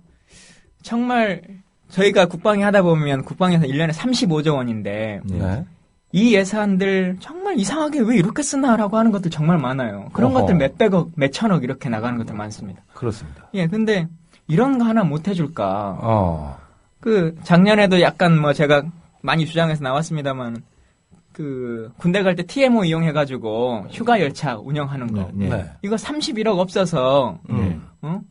정말 저희가 국방위 하다 보면 국방에서 1년에 35조 원인데 이 예산들 정말 이상하게 왜 이렇게 쓰나라고 하는 것들 정말 많아요. 그런 것들 몇백억, 몇천억 이렇게 나가는 것들 많습니다. 그렇습니다. 근데 이런 거 하나 못 해줄까? 작년에도 약간 제가 많이 주장해서 나왔습니다만, 군대 갈 때 TMO 이용해가지고 휴가 열차 운영하는 거. 이거 31억 없어서,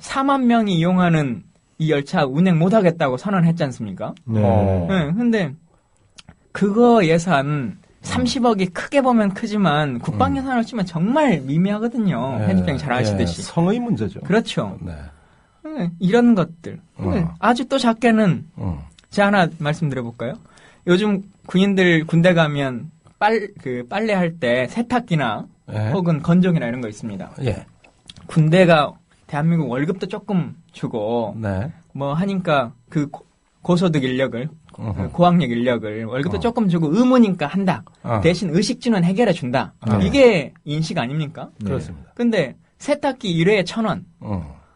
4만 명이 이용하는 이 열차 운행 못 하겠다고 선언했지 않습니까? 근데, 그거 예산 30억이 크게 보면 크지만 국방 예산을 치면 정말 미미하거든요. 편집장이 잘 아시듯이. 성의 문제죠. 그렇죠. 이런 것들. 아주 또 작게는 제가 하나 말씀드려볼까요? 요즘 군인들 군대 가면 빨래할 때 세탁기나 혹은 건조기나 이런 거 있습니다. 군대가 대한민국 월급도 조금 주고 뭐 하니까 그 고소득 인력을 고학력 인력을 월급도 조금 주고 의무니까 한다. 대신 의식주는 해결해 준다. 이게 인식 아닙니까? 그렇습니다. 근데 세탁기 1회에 1,000원.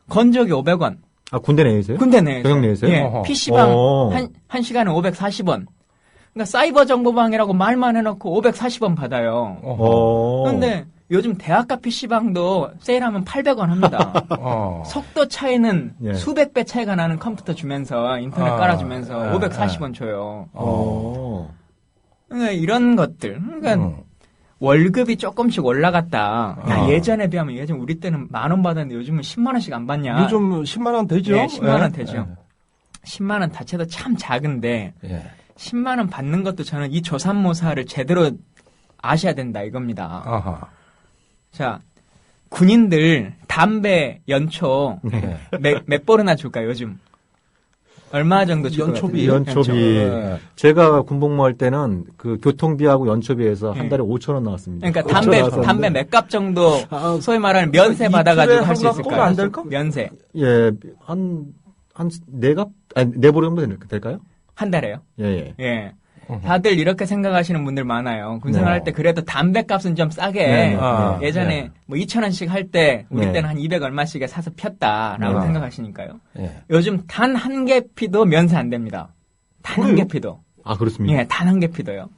건조기 500원. 군대 내에서요? 군대 내에서. 병역 내에서요? PC방 한 시간에 540원. 그러니까 사이버 정보방이라고 말만 해놓고 540원 받아요. 그런데 요즘 대학가 PC방도 세일하면 800원 합니다. 속도 차이는 수백 배 차이가 나는 컴퓨터 주면서 인터넷 깔아주면서 540원 줘요. 그러니까 이런 것들. 그러니까 월급이 조금씩 올라갔다. 예전에 비하면 예전 우리 때는 10,000원 받았는데 요즘은 10만 원씩 안 받냐? 요즘 10만 원 되죠? 10만 원 되죠. 10만 원 자체도 참 작은데 10만 원 받는 것도 저는 이 조삼모사를 제대로 아셔야 된다 이겁니다. 자, 군인들 담배 연초 몇 벌이나 줄까요 요즘? 얼마 정도 줄 것 같은데? 연초비. 제가 군복무할 때는 그 교통비하고 연초비에서 한 달에 5,000원 나왔습니다. 그러니까 담배 몇 값 정도 소위 말하는 면세 받아가지고 할 수 있을까요? 안 될까? 면세. 한 4갑? 아니, 4보리 정도 될까요? 한 달에요? 예. 다들 이렇게 생각하시는 분들 많아요. 군생활 할 때 그래도 담배값은 좀 싸게 예전에 뭐 2,000원씩 할 때 우리 때는 한 200 얼마씩에 사서 폈다라고 생각하시니까요. 요즘 단 한 개 피도 면세 안 됩니다. 단 한 개 피도. 아 그렇습니까? 단 한 개 피도요.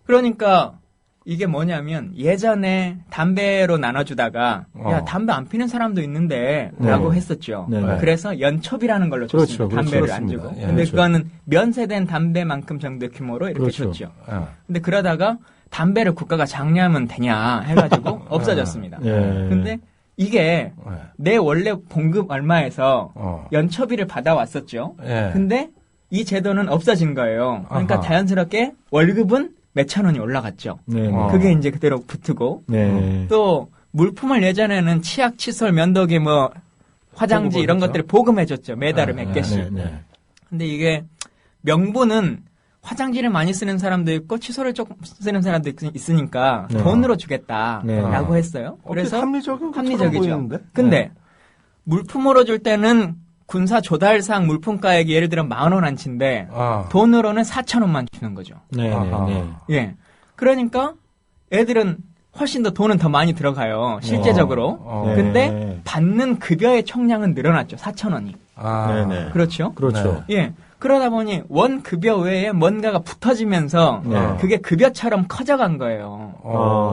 그러니까 이게 뭐냐면 예전에 담배로 나눠주다가 야 담배 안 피는 사람도 있는데 라고 했었죠. 그래서 연초비라는 걸로 줬습니다. 담배를 안 주고. 근데 그거는 면세된 담배만큼 정도의 규모로 이렇게 줬죠. 근데 그러다가 담배를 국가가 장려하면 되냐 해가지고 없어졌습니다. 근데 이게 내 원래 봉급 얼마에서 연초비를 받아왔었죠. 근데 이 제도는 없어진 거예요. 그러니까 자연스럽게 월급은 몇천 원이 올라갔죠. 그게 이제 그대로 붙고 또 물품을 예전에는 치약, 칫솔, 면도기, 뭐 화장지 이런 것들을 보금해줬죠. 매달을 몇 개씩. 근데 이게 명분은 화장지를 많이 쓰는 사람도 있고 칫솔을 조금 쓰는 사람도 있으니까 돈으로 주겠다라고 했어요. 그래서 합리적이죠. 근데 물품으로 줄 때는 군사 조달상 물품가액이 예를 들어 10,000원 안치인데 돈으로는 4,000원만 주는 거죠. 예. 그러니까 애들은 훨씬 더 돈은 더 많이 들어가요. 실제적으로. 근데 받는 급여의 총량은 늘어났죠. 4,000원이. 그렇죠? 그렇죠. 예. 그러다 보니 원 급여 외에 뭔가가 붙어지면서 그게 급여처럼 커져간 거예요.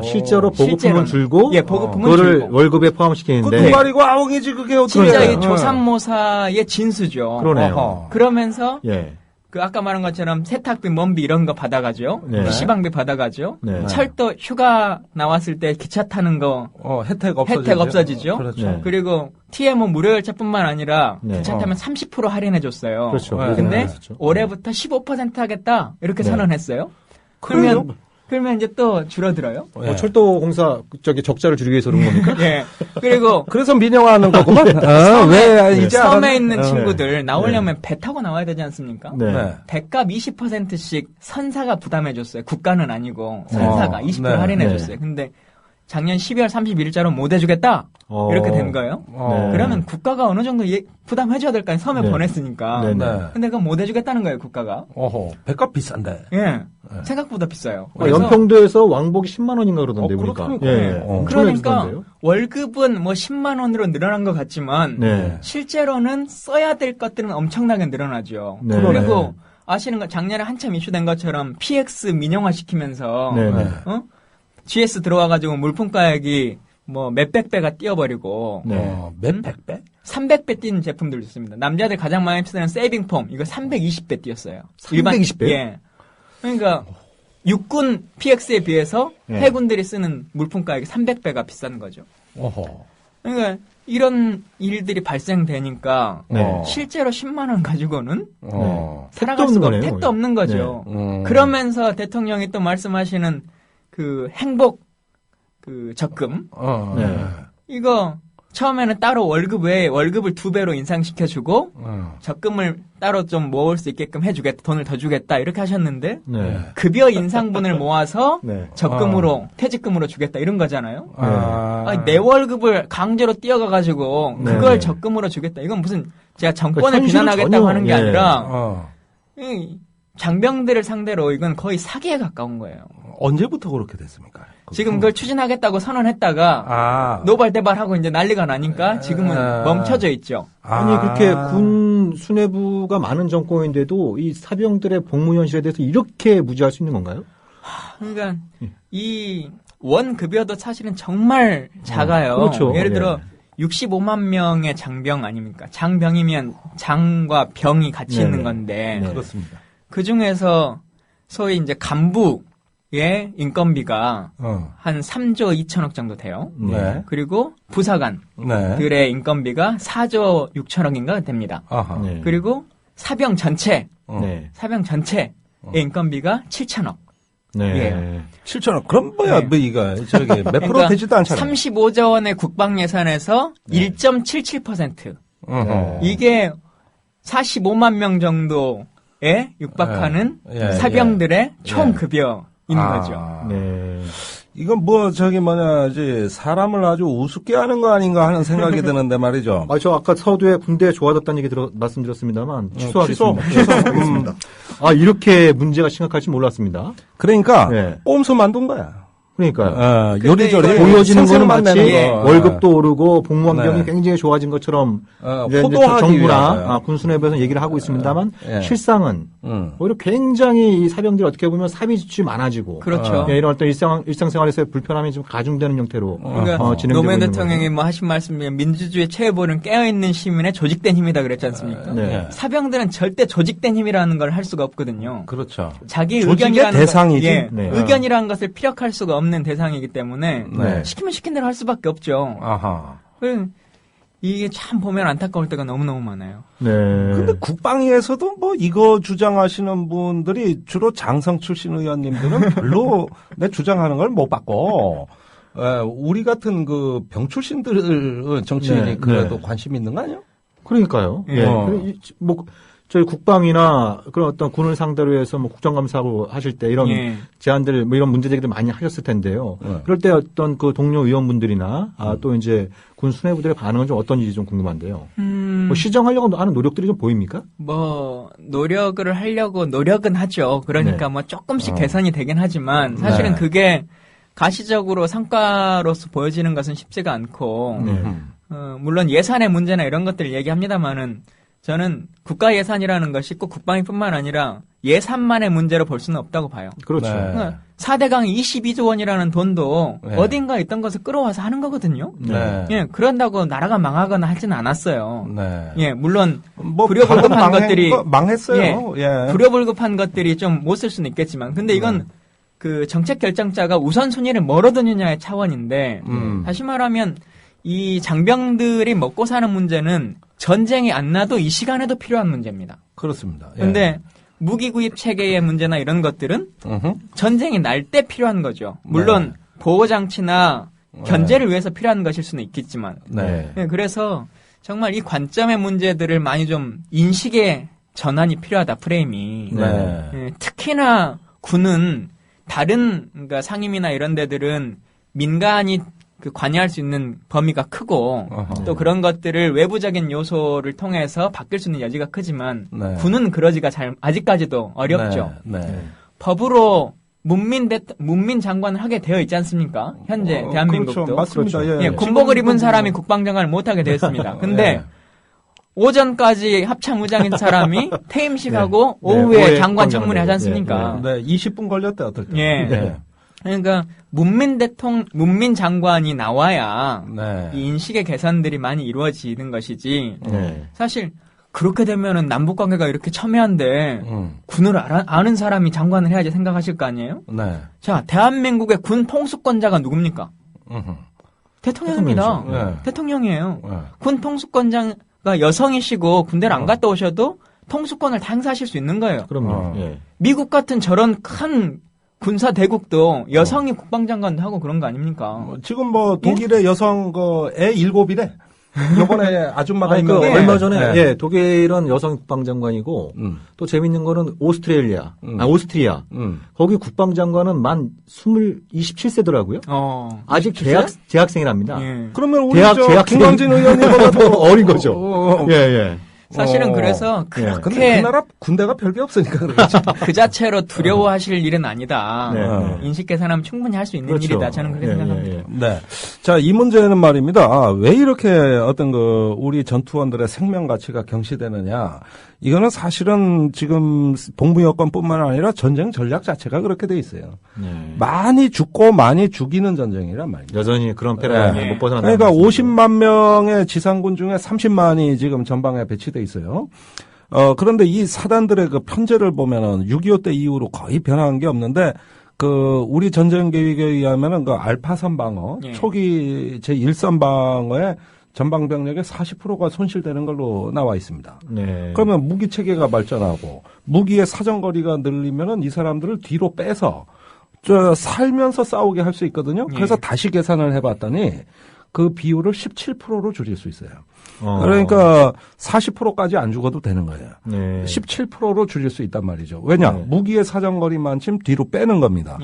실제로 보급품은 줄고 예, 보급품은 그거를 줄고. 월급에 포함시키는데 그 두 마리고 아웅이지 그게 어떻게 진짜 이 조삼모사의 진수죠. 그러네요. 그러면서 예. 그 아까 말한 것처럼 세탁비, 먼비 이런 거 받아가죠. 네. PC방비 받아가죠. 네. 철도 휴가 나왔을 때 기차 타는 거 혜택 없어지죠. 그렇죠. 네. 그리고 TMO 무료 열차뿐만 아니라 네. 기차 타면 30% 할인해줬어요. 그렇죠. 근데 그랬었죠. 올해부터 15% 하겠다 이렇게 네. 선언했어요. 그래요? 그러면 이제 또 줄어들어요. 철도공사 적자를 줄이기 위해서 그런 겁니까? 예. 그리고 그래서 민영화하는 거구만. 왜 이제 섬에 있는 친구들 나오려면 배 타고 나와야 되지 않습니까? 네. 배값 20%씩 선사가 부담해줬어요. 국가는 아니고 선사가 20% 네. 할인해줬어요. 근데 작년 12월 31일자로 못 해주겠다 이렇게 된 거예요. 네. 그러면 국가가 어느 정도 부담해줘야 될 거 아니에요. 섬에 네. 보냈으니까. 네. 근데 그거 못 해주겠다는 거예요. 국가가. 배값 비싼데. 예. 생각보다 비싸요. 연평도에서 왕복이 10만 원인가 그러던데 보니까. 그렇다니까. 예. 그러니까 월급은 뭐 10만 원으로 늘어난 것 같지만 네. 실제로는 써야 될 것들은 엄청나게 늘어나죠. 네. 그리고 아시는 거 작년에 한참 이슈된 것처럼 PX 민영화 시키면서 네. GS 들어와가지고 물품가액이 뭐 몇백 배가 뛰어버리고 몇백 배? 300배 뛰는 제품들도 있습니다. 남자들 가장 많이 쓰는 세이빙폼 이거 320배 뛰었어요. 320배? 예. 그러니까 육군 PX에 비해서 해군들이 쓰는 물품가액이 300배가 비싼 거죠. 그러니까 이런 일들이 발생되니까 실제로 10만 원 가지고는 살아갈 수가 없는 택도 없는 거죠. 그러면서 대통령이 또 말씀하시는 그 행복 그 적금 이거 처음에는 따로 월급 외에 월급을 2배로 인상시켜주고 적금을 따로 좀 모을 수 있게끔 해주겠다, 돈을 더 주겠다 이렇게 하셨는데 급여 인상분을 모아서 적금으로 퇴직금으로 주겠다 이런 거잖아요. 아니, 내 월급을 강제로 띄어가가지고 그걸 적금으로 주겠다. 이건 무슨 제가 정권을 비난하겠다고 하는 게 아니라 장병들을 상대로 이건 거의 사기에 가까운 거예요. 언제부터 그렇게 됐습니까? 지금 그걸 추진하겠다고 선언했다가 노발대발하고 이제 난리가 나니까 지금은 멈춰져 있죠. 아니 그렇게 군 수뇌부가 많은 정권인데도 이 사병들의 복무 현실에 대해서 이렇게 무지할 수 있는 건가요? 그러니까 이 원급여도 사실은 정말 작아요. 그렇죠. 예를 들어 65만 명의 장병 아닙니까? 장병이면 장과 병이 같이 있는 건데 그렇습니다. 그 중에서 소위 이제 간부의 인건비가 한 3조 2천억 정도 돼요. 그리고 부사관들의 인건비가 4조 6천억인가 됩니다. 그리고 사병 전체의 인건비가 7천억. 예. 7천억. 그럼 뭐야, 뭐 이거 저기 몇 프로 되지도 않잖아요. 35조 원의 국방 예산에서 1.77%. 이게 45만 명 정도에 육박하는 사병들의 총 급여인 거죠. 이건 뭐 사람을 아주 우습게 하는 거 아닌가 하는 생각이 드는데 말이죠. 저 아까 서두에 군대에 좋아졌다는 얘기 말씀드렸습니다만 취소하겠습니다. 이렇게 문제가 심각할지 몰랐습니다. 그러니까 꼼수 만든 거야. 그러니까요. 요리조리 보여지는 거는 마치 월급도 오르고 복무 환경이 굉장히 좋아진 것처럼 정부나 군수내부에서 얘기를 하고 있습니다만 실상은 오히려 굉장히 이 사병들이 어떻게 보면 사비 지출이 많아지고 그렇죠. 이런 어떤 일상생활에서의 불편함이 좀 가중되는 형태로 그러니까 진행되고 노무현 있는 대통령이 뭐 하신 말씀이 민주주의 최고는 깨어있는 시민의 조직된 힘이다 그랬지 않습니까? 사병들은 절대 조직된 힘이라는 걸 할 수가 없거든요. 그렇죠. 자기 의견이라는 대상이지. 의견이라는 것을 피력할 수가 없는 대상이기 때문에 시키면 시킨 대로 할 수밖에 없죠. 이게 참 보면 안타까울 때가 너무너무 많아요. 근데 국방위에서도 뭐 이거 주장하시는 분들이 주로 장성 출신 의원님들은 별로 내 주장하는 걸 못 받고 우리 같은 그 병 출신들 정치인이 그래도 관심 있는 거 아니에요? 그러니까요. 저희 국방이나 그런 어떤 군을 상대로 해서 뭐 국정감사하고 하실 때 이런 제안들, 뭐 이런 문제제기들 많이 하셨을 텐데요. 그럴 때 어떤 그 동료 의원분들이나 또 이제 군 수뇌부들의 반응은 좀 어떤지 좀 궁금한데요. 뭐 시정하려고 하는 노력들이 좀 보입니까? 뭐 노력을 하려고 노력은 하죠. 그러니까 뭐 조금씩 개선이 되긴 하지만 사실은 그게 가시적으로 성과로서 보여지는 것은 쉽지가 않고 물론 예산의 문제나 이런 것들을 얘기합니다만은 저는 국가 예산이라는 것이 꼭 국방위뿐만 아니라 예산만의 문제로 볼 수는 없다고 봐요. 그렇죠. 그러니까 4대강 22조 원이라는 돈도 어딘가 있던 것을 끌어와서 하는 거거든요. 예, 그런다고 나라가 망하거나 하지는 않았어요. 예, 물론 불효불급한 것들이 망했어요. 불효불급한 것들이 좀 못 쓸 수는 있겠지만, 근데 이건 그 정책 결정자가 우선순위를 뭐로 두느냐의 차원인데, 다시 말하면 이 장병들이 먹고 사는 문제는 전쟁이 안 나도 이 시간에도 필요한 문제입니다. 그렇습니다. 근데 무기 구입 체계의 문제나 이런 것들은 전쟁이 날 때 필요한 거죠. 물론 보호장치나 견제를 위해서 필요한 것일 수는 있겠지만. 그래서 정말 이 관점의 문제들을 많이 좀 인식의 전환이 필요하다, 프레임이. 특히나 군은 다른 그러니까 상임이나 이런 데들은 민간이 그 관여할 수 있는 범위가 크고 또 그런 것들을 외부적인 요소를 통해서 바뀔 수 있는 여지가 크지만 군은 그러지가 아직까지도 어렵죠. 법으로 문민 장관을 하게 되어 있지 않습니까? 현재 대한민국도. 그렇죠. 맞습니다. 군복을 입은 사람이 국방장관을 못하게 되었습니다. 근데 오전까지 합참의장인 사람이 퇴임식하고 오후에 장관 청문회 하지 않습니까? 20분 걸렸대, 어떨 때. 그러니까 문민 장관이 나와야 이 인식의 개선들이 많이 이루어지는 것이지. 사실 그렇게 되면은 남북 관계가 이렇게 첨예한데 군을 아는 사람이 장관을 해야지 생각하실 거 아니에요? 자, 대한민국의 군 통수권자가 누굽니까? 대통령입니다. 대통령이에요. 군 통수권자가 여성이시고 군대를 안 갔다 오셔도 통수권을 다 행사하실 수 있는 거예요. 그럼요. 미국 같은 저런 큰 군사 대국도 여성이 국방장관도 하고 그런 거 아닙니까? 지금 뭐 독일의 여성 애 7이래. 이번에 아줌마가 있는데 얼마 전에 독일은 여성 국방장관이고 또 재밌는 거는 오스트리아 거기 국방장관은 만 27세더라고요. 아직 재학생이랍니다. 그러면 우리 김광진 의원님보다 더 어린 거죠. 사실은 그래서 근데 그 나라 군대가 별게 없으니까 그렇죠. 그 자체로 두려워하실 일은 아니다. 인식 개선하면 충분히 할 수 있는 일이다. 저는 그렇게 생각합니다. 자, 이 문제는 말입니다. 왜 이렇게 어떤 우리 전투원들의 생명 가치가 경시되느냐? 이거는 사실은 지금 복무 여건뿐만 아니라 전쟁 전략 자체가 그렇게 돼 있어요. 많이 죽고 많이 죽이는 전쟁이란 말이죠. 여전히 그런 패러다임을 못 벗어나. 그러니까 50만 명의 지상군 중에 30만이 지금 전방에 배치돼 있어요. 그런데 이 사단들의 그 편제를 보면은 6.25 때 이후로 거의 변한 게 없는데 우리 전쟁 계획에 의하면은 알파선 방어, 초기 제1선 방어에 전방 병력의 40%가 손실되는 걸로 나와 있습니다. 그러면 무기 체계가 발전하고 무기의 사정거리가 늘리면은 이 사람들을 뒤로 빼서 살면서 싸우게 할 수 있거든요. 그래서 다시 계산을 해봤더니 그 비율을 17%로 줄일 수 있어요. 그러니까 40%까지 안 죽어도 되는 거예요. 17%로 줄일 수 있단 말이죠. 왜냐? 무기의 사정거리만큼 뒤로 빼는 겁니다.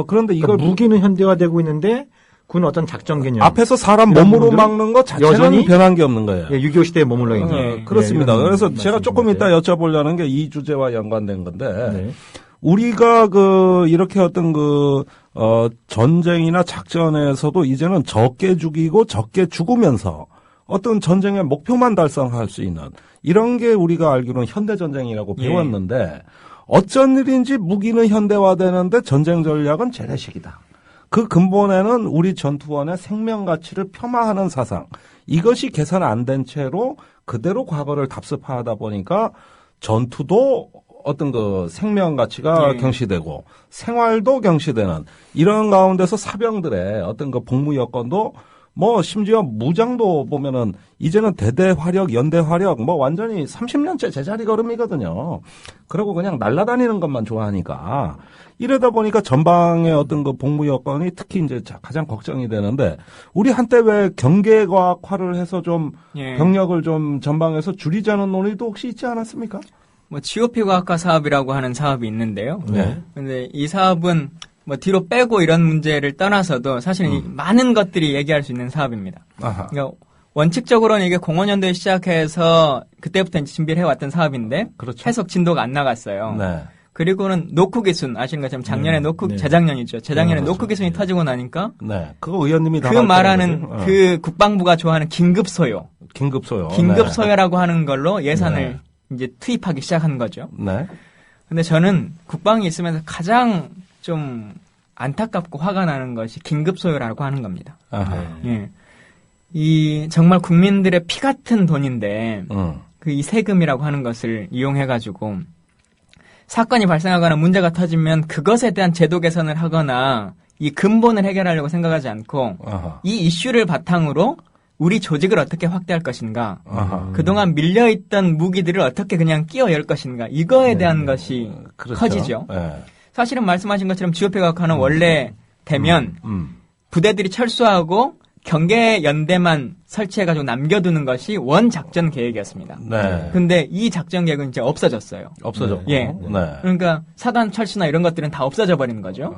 그런데 이걸 그러니까 무기는 현대화되고 있는데 군 어떤 작전 개념 앞에서 사람 몸으로 막는 거 자체는 변한 게 없는 거예요. 6.25 시대에 머물러 있는. 그렇습니다. 그래서 제가 조금 이따 여쭤보려는 게 이 주제와 연관된 건데 우리가 이렇게 어떤 전쟁이나 작전에서도 이제는 적게 죽이고 적게 죽으면서 어떤 전쟁의 목표만 달성할 수 있는 이런 게 우리가 알기로는 현대전쟁이라고 배웠는데 어쩐 일인지 무기는 현대화되는데 전쟁 전략은 재래식이다. 그 근본에는 우리 전투원의 생명 가치를 폄하하는 사상, 이것이 개선 안 된 채로 그대로 과거를 답습하다 보니까 전투도 어떤 생명 가치가 경시되고 생활도 경시되는 이런 가운데서 사병들의 어떤 복무 여건도 심지어 무장도 보면은 이제는 대대 화력, 연대 화력 완전히 30년째 제자리 걸음이거든요. 그러고 그냥 날아다니는 것만 좋아하니까 이러다 보니까 전방의 어떤 복무 여건이 특히 이제 가장 걱정이 되는데 우리 한때 왜 경계과학화를 해서 좀 병력을 좀 전방에서 줄이자는 논의도 혹시 있지 않았습니까? GOP 과학화 사업이라고 하는 사업이 있는데요. 근데 이 사업은 뒤로 빼고 이런 문제를 떠나서도 사실 많은 것들이 얘기할 수 있는 사업입니다. 그러니까 원칙적으로는 이게 공원연도에 시작해서 그때부터 준비를 해왔던 사업인데 계속 진도가 안 나갔어요. 그리고는 노크 기순 아시는 것처럼 작년에 재작년이죠. 재작년에 노크 기순이 터지고 나니까 그거 의원님이 다 그 말하는 그 국방부가 좋아하는 긴급 소요. 긴급 소요. 긴급 소요라고 하는 걸로 예산을 이제 투입하기 시작한 거죠. 네. 근데 저는 국방이 있으면서 가장 좀 안타깝고 화가 나는 것이 긴급 소요라고 하는 겁니다. 예. 이 정말 국민들의 피 같은 돈인데 그 이 세금이라고 하는 것을 이용해가지고 사건이 발생하거나 문제가 터지면 그것에 대한 제도 개선을 하거나 이 근본을 해결하려고 생각하지 않고 이 이슈를 바탕으로 우리 조직을 어떻게 확대할 것인가, 그동안 밀려있던 무기들을 어떻게 그냥 끼워 열 것인가, 이거에 대한 것이 그렇죠. 커지죠. 사실은 말씀하신 것처럼 GOP 과학화는 원래 되면 부대들이 철수하고 경계 연대만 설치해가지고 남겨두는 것이 원 작전 계획이었습니다. 네. 근데 이 작전 계획은 이제 없어졌어요. 없어졌고. 예. 네. 그러니까 사단 철수나 이런 것들은 다 없어져 버리는 거죠.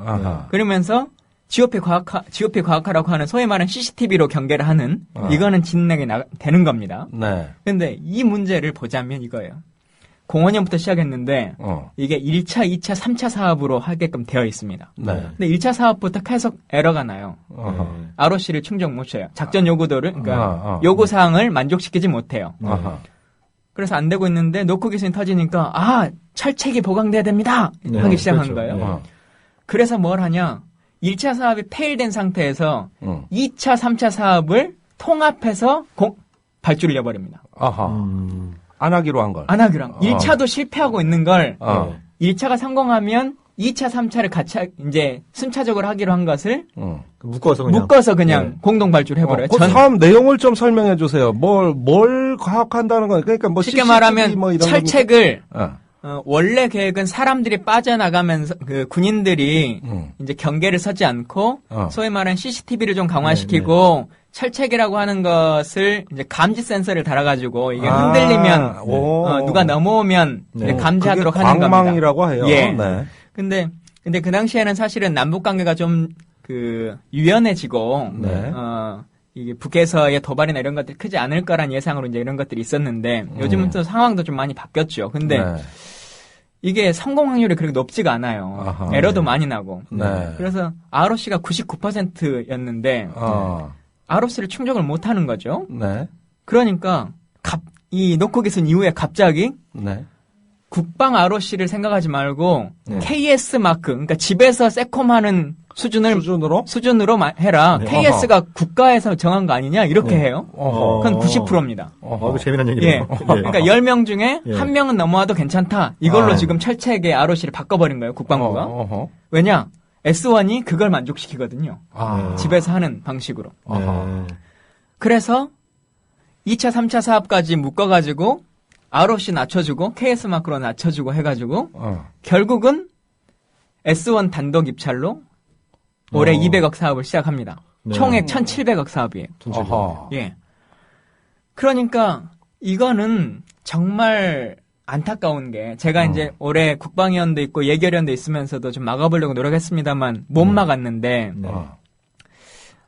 그러면서 GOP 과학화라고 하는 소위 말하는 CCTV로 경계를 하는 이거는 진행이 되는 겁니다. 네. 근데 이 문제를 보자면 이거예요. 05년부터 시작했는데 이게 1차, 2차, 3차 사업으로 하게끔 되어 있습니다. 네. 근데 1차 사업부터 계속 에러가 나요. ROC를 충족 못 해요. 작전 요구도를 그러니까 요구 사항을 만족시키지 못해요. 그래서 안 되고 있는데 노크 기술이 터지니까 철책이 보강돼야 됩니다. 하기 시작한 거예요. 그래서 뭘 하냐? 1차 사업이 페일된 상태에서 2차, 3차 사업을 통합해서 발주를 해버립니다. 안 하기로 한 걸. 안 하기로 한 걸. 1차도 실패하고 있는 걸 1차가 성공하면 2차, 3차를 같이 이제 순차적으로 하기로 한 것을 묶어서 그냥 공동 발주를 해버려요. 그 사업 내용을 좀 설명해 주세요. 뭘 과학한다는 건 그러니까 뭐 쉽게 말하면 뭐 이런 철책을 원래 계획은 사람들이 빠져나가면서 그 군인들이 이제 경계를 서지 않고 소위 말하는 CCTV를 좀 강화시키고 철책이라고 하는 것을 이제 감지 센서를 달아가지고 이게 흔들리면 누가 넘어오면 감지하도록 하는 겁니다. 광망이라고 해요. 예. 네. 근데 그 당시에는 사실은 남북 관계가 좀 유연해지고 이게 북에서의 도발이나 이런 것들이 크지 않을 거란 예상으로 이제 이런 것들이 있었는데 요즘은 또 상황도 좀 많이 바뀌었죠. 근데 이게 성공 확률이 그렇게 높지가 않아요. 에러도 많이 나고. 그래서 ROC가 99%였는데 ROC를 충족을 못 하는 거죠. 그러니까 이 노크 기술 이후에 갑자기 국방 ROC를 생각하지 말고 KS 마크, 그러니까 집에서 세콤하는 수준으로 해라. KS가 국가에서 정한 거 아니냐 이렇게 해요. 그건 90%입니다. 그 재미난 얘기네요. 예. 그러니까 10명 중에 1명은 넘어와도 괜찮다. 이걸로 지금 철책의 ROC를 바꿔버린 거예요. 국방부가. 왜냐? S1이 그걸 만족시키거든요. 집에서 하는 방식으로. 그래서 2차, 3차 사업까지 묶어가지고 ROC 낮춰주고 KS 마크로 낮춰주고 해가지고 결국은 S1 단독 입찰로 올해 200억 사업을 시작합니다. 총액 1,700억 사업이에요. 예. 그러니까 이거는 정말 안타까운 게 제가 이제 올해 국방위원도 있고 예결위원도 있으면서도 좀 막아보려고 노력했습니다만 못 막았는데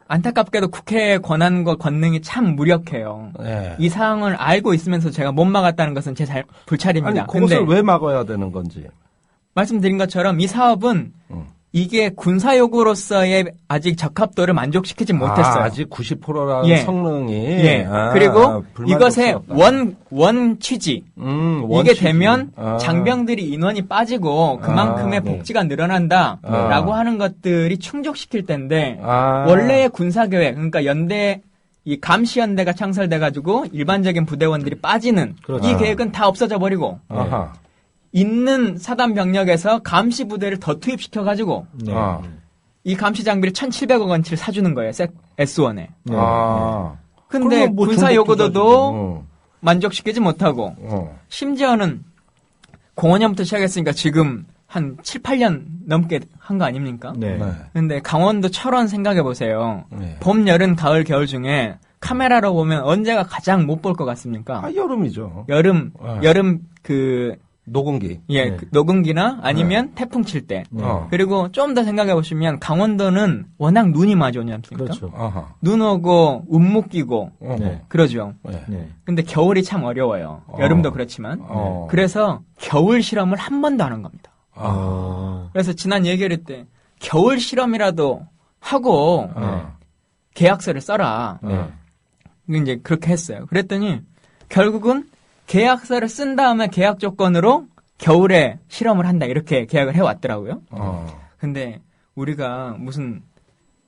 안타깝게도 국회의 권한과 권능이 참 무력해요. 이 상황을 알고 있으면서 제가 못 막았다는 것은 제 불찰입니다. 아니, 그것을 왜 막아야 되는 건지. 말씀드린 것처럼 이 사업은 이게 군사 요구로서의 아직 적합도를 만족시키지 못했어요. 아직 90%라는 성능이. 그리고 이것의 원 취지. 이게 되면 장병들이 인원이 빠지고 그만큼의 복지가 늘어난다라고 하는 것들이 충족시킬 텐데 원래의 군사계획, 그러니까 연대 이 감시연대가 창설돼가지고 일반적인 부대원들이 빠지는 이 계획은 다 없어져 버리고 있는 사단 병력에서 감시 부대를 더 투입시켜가지고 이 감시 장비를 1,700억 원치를 사주는 거예요. S1에. 근데 뭐 군사 요구도도 만족시키지 못하고 심지어는 05년부터 시작했으니까 지금 한 7, 8년 넘게 한 거 아닙니까? 근데 강원도 철원 생각해 보세요. 봄, 여름, 가을, 겨울 중에 카메라로 보면 언제가 가장 못 볼 것 같습니까? 여름이죠. 여름 녹음기. 녹음기나 아니면 태풍 칠 때. 그리고 좀 더 생각해 보시면 강원도는 워낙 눈이 많이 오지 않습니까? 그렇죠. 눈 오고 운목 끼고 그러죠. 근데 겨울이 참 어려워요. 여름도 그렇지만. 그래서 겨울 실험을 한 번도 안 한 겁니다. 그래서 지난 예결위 때 겨울 실험이라도 하고 계약서를 써라. 이제 그렇게 했어요. 그랬더니 결국은 계약서를 쓴 다음에 계약 조건으로 겨울에 실험을 한다 이렇게 계약을 해왔더라고요. 근데 우리가 무슨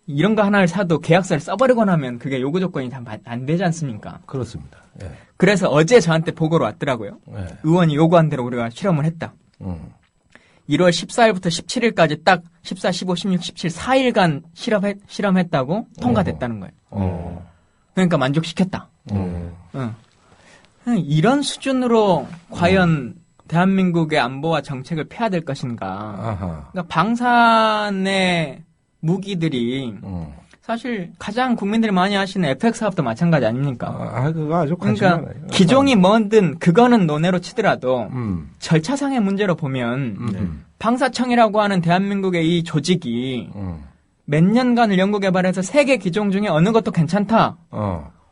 이런 거 하나를 사도 계약서를 써버리고 나면 그게 요구 조건이 다 안 되지 않습니까? 그렇습니다. 예. 그래서 어제 저한테 보고로 왔더라고요. 예. 의원이 요구한 대로 우리가 실험을 했다. 1월 14일부터 17일까지 딱 14, 15, 16, 17 4일간 실험했다고 통과됐다는 거예요. 그러니까 만족시켰다. 이런 수준으로 과연 대한민국의 안보와 정책을 펴야 될 것인가. 그러니까 방산의 무기들이 사실 가장 국민들이 많이 하시는 FX 사업도 마찬가지 아닙니까? 그거 아주 관심 많아요. 그러니까 기종이 뭐든 그거는 논외로 치더라도 절차상의 문제로 보면 방사청이라고 하는 대한민국의 이 조직이 몇 년간을 연구개발해서 세계 기종 중에 어느 것도 괜찮다.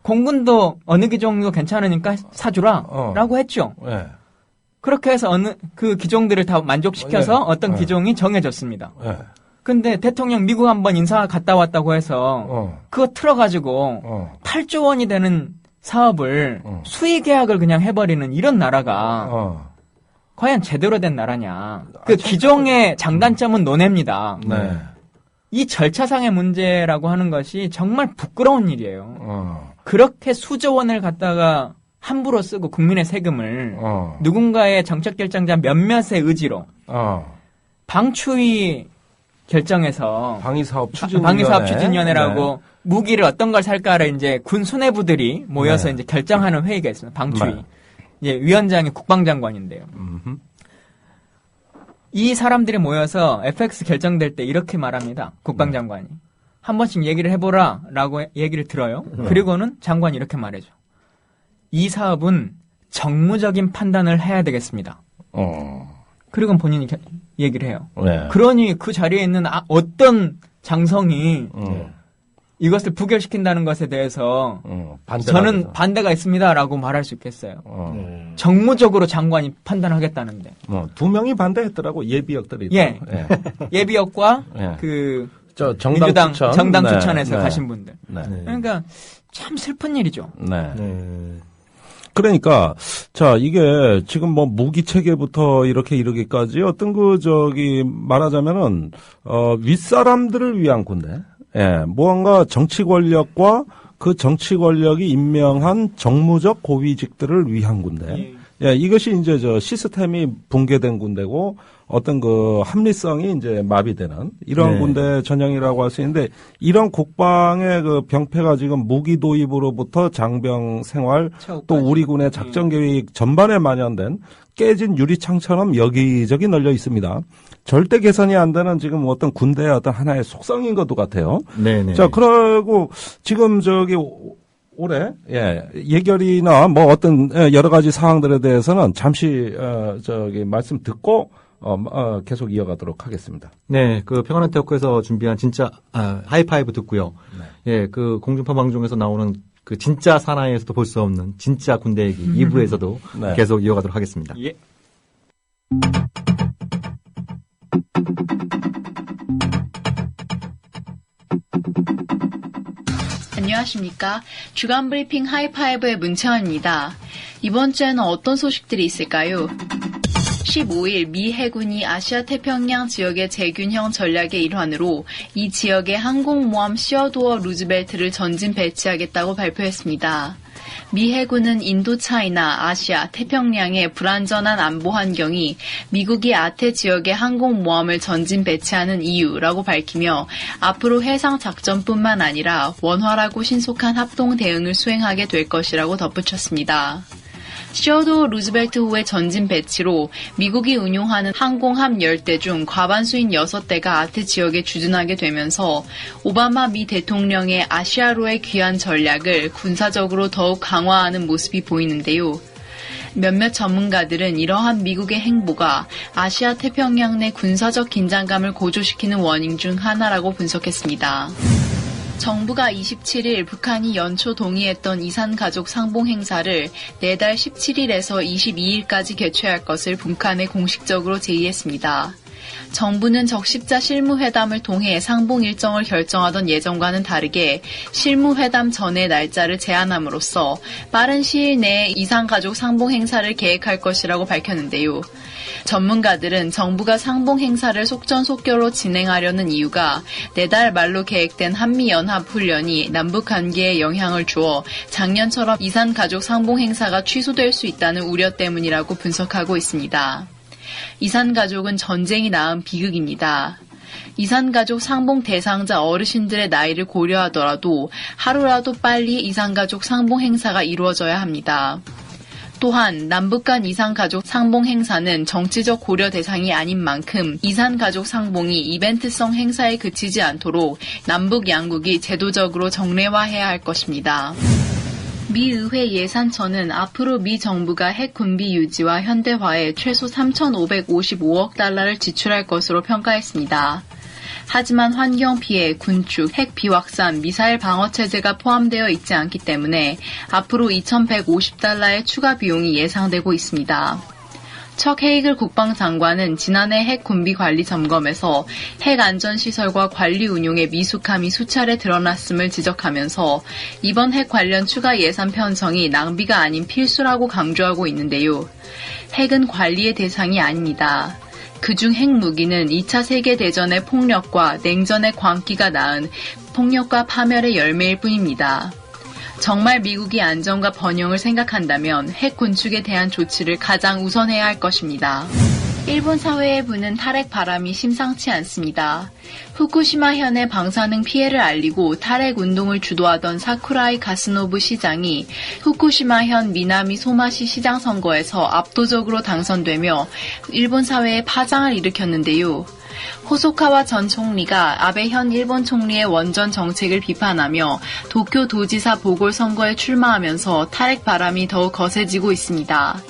공군도 어느 기종도 괜찮으니까 사주라 라고 했죠. 네. 그렇게 해서 그 기종들을 다 만족시켜서 어떤 기종이 정해졌습니다. 근데 대통령 미국 한번 인사 갔다 왔다고 해서 그거 틀어가지고 8조 원이 되는 사업을 수의 계약을 그냥 해버리는 이런 나라가 과연 제대로 된 나라냐. 그 기종의 장단점은 논외입니다. 네. 이 절차상의 문제라고 하는 것이 정말 부끄러운 일이에요. 그렇게 수조 원을 갖다가 함부로 쓰고 국민의 세금을 누군가의 정책 결정자 몇몇의 의지로 방추위 결정해서 방위사업 추진위원회라고 네. 무기를 어떤 걸 살까를 이제 군 수뇌부들이 모여서 네. 이제 결정하는 회의가 있습니다. 방추위. 네. 이제 위원장이 국방장관인데요. 이 사람들이 모여서 FX 결정될 때 이렇게 말합니다. 국방장관이. 한 번씩 얘기를 해보라 라고 얘기를 들어요. 그리고는 장관이 이렇게 말해줘. 이 사업은 정무적인 판단을 해야 되겠습니다. 그리고 본인이 얘기를 해요. 네. 그러니 그 자리에 있는 어떤 장성이 이것을 부결시킨다는 것에 대해서 저는 반대가 있습니다라고 말할 수 있겠어요. 정무적으로 장관이 판단하겠다는데. 2명이 반대했더라고. 예비역들이. 예. 네. 예비역과 네. 민주당 정당 네. 추천해서 네. 가신 분들. 네. 그러니까 참 슬픈 일이죠. 네. 그러니까 자 이게 지금 뭐 무기 체계부터 이렇게 이르기까지 어떤 말하자면은 윗사람들을 위한 군대. 예, 무언가 정치 권력과 그 정치 권력이 임명한 정무적 고위직들을 위한 군대. 예, 이것이 이제 시스템이 붕괴된 군대고 어떤 그 합리성이 이제 마비되는 이런 군대 전형이라고 할 수 있는데 이런 국방의 그 병폐가 지금 무기 도입으로부터 장병 생활 또 우리 군의 작전 계획 전반에 만연된 깨진 유리창처럼 여기저기 널려 있습니다. 절대 개선이 안 되는 지금 어떤 군대의 어떤 하나의 속성인 것도 같아요. 네네. 자, 그러고 지금 올해 예결이나 뭐 어떤 여러 가지 사항들에 대해서는 잠시 말씀 듣고 계속 이어가도록 하겠습니다. 네, 그 평안한 테크에서 준비한 진짜 하이파이브 듣고요. 네. 예, 그 공중파 방송에서 나오는 그 진짜 사나이에서도 볼 수 없는 진짜 군대 얘기 2부에서도 네. 계속 이어가도록 하겠습니다. 예. 안녕하십니까. 주간 브리핑 하이파이브의 문채원입니다. 이번 주에는 어떤 소식들이 있을까요? 15일 미 해군이 아시아 태평양 지역의 재균형 전략의 일환으로 이 지역에 항공모함 시어도어 루즈벨트를 전진 배치하겠다고 발표했습니다. 미 해군은 인도차이나, 아시아, 태평양의 불안전한 안보 환경이 미국이 아태 지역에 항공모함을 전진 배치하는 이유라고 밝히며 앞으로 해상 작전뿐만 아니라 원활하고 신속한 합동 대응을 수행하게 될 것이라고 덧붙였습니다. 시어도어 루즈벨트호의 전진 배치로 미국이 운용하는 항공함 10대 중 과반수인 6대가 아태 지역에 주둔하게 되면서 오바마 미 대통령의 아시아로의 귀환 전략을 군사적으로 더욱 강화하는 모습이 보이는데요. 몇몇 전문가들은 이러한 미국의 행보가 아시아 태평양 내 군사적 긴장감을 고조시키는 원인 중 하나라고 분석했습니다. 정부가 27일 북한이 연초 동의했던 이산가족 상봉 행사를 내달 17일에서 22일까지 개최할 것을 북한에 공식적으로 제의했습니다. 정부는 적십자 실무회담을 통해 상봉 일정을 결정하던 예정과는 다르게 실무회담 전의 날짜를 제한함으로써 빠른 시일 내에 이산가족 상봉 행사를 계획할 것이라고 밝혔는데요. 전문가들은 정부가 상봉 행사를 속전속결로 진행하려는 이유가 내달 말로 계획된 한미연합훈련이 남북관계에 영향을 주어 작년처럼 이산가족 상봉 행사가 취소될 수 있다는 우려 때문이라고 분석하고 있습니다. 이산가족은 전쟁이 낳은 비극입니다. 이산가족 상봉 대상자 어르신들의 나이를 고려하더라도 하루라도 빨리 이산가족 상봉 행사가 이루어져야 합니다. 또한 남북 간 이산가족 상봉 행사는 정치적 고려 대상이 아닌 만큼 이산가족 상봉이 이벤트성 행사에 그치지 않도록 남북 양국이 제도적으로 정례화해야 할 것입니다. 미 의회 예산처는 앞으로 미 정부가 핵 군비 유지와 현대화에 최소 3,555억 달러를 지출할 것으로 평가했습니다. 하지만 환경 피해, 군축, 핵 비확산, 미사일 방어 체제가 포함되어 있지 않기 때문에 앞으로 2,150달러의 추가 비용이 예상되고 있습니다. 척 헤이글 국방장관은 지난해 핵 군비 관리 점검에서 핵 안전시설과 관리 운용의 미숙함이 수차례 드러났음을 지적하면서 이번 핵 관련 추가 예산 편성이 낭비가 아닌 필수라고 강조하고 있는데요. 핵은 관리의 대상이 아닙니다. 그중 핵무기는 2차 세계대전의 폭력과 냉전의 광기가 낳은 폭력과 파멸의 열매일 뿐입니다. 정말 미국이 안전과 번영을 생각한다면 핵 군축에 대한 조치를 가장 우선해야 할 것입니다. 일본 사회에 부는 탈핵 바람이 심상치 않습니다. 후쿠시마현의 방사능 피해를 알리고 탈핵 운동을 주도하던 사쿠라이 가스노부 시장이 후쿠시마현 미나미 소마시 시장 선거에서 압도적으로 당선되며 일본 사회에 파장을 일으켰는데요. 호소카와 전 총리가 아베 현 일본 총리의 원전 정책을 비판하며 도쿄 도지사 보궐선거에 출마하면서 탈핵 바람이 더욱 거세지고 있습니다.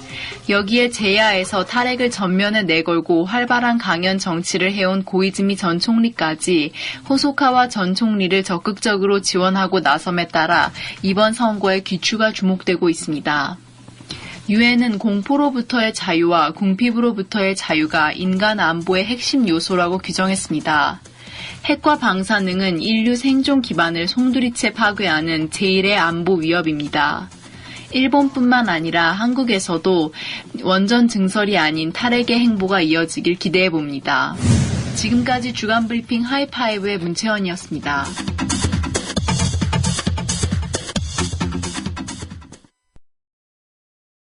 여기에 제야에서 탈핵을 전면에 내걸고 활발한 강연 정치를 해온 고이즈미 전 총리까지 호소카와 전 총리를 적극적으로 지원하고 나섬에 따라 이번 선거에 귀추가 주목되고 있습니다. 유엔은 공포로부터의 자유와 궁핍으로부터의 자유가 인간 안보의 핵심 요소라고 규정했습니다. 핵과 방사능은 인류 생존 기반을 송두리째 파괴하는 제1의 안보 위협입니다. 일본뿐만 아니라 한국에서도 원전 증설이 아닌 탈핵의 행보가 이어지길 기대해봅니다. 지금까지 주간 브리핑 하이파이브의 문채원이었습니다.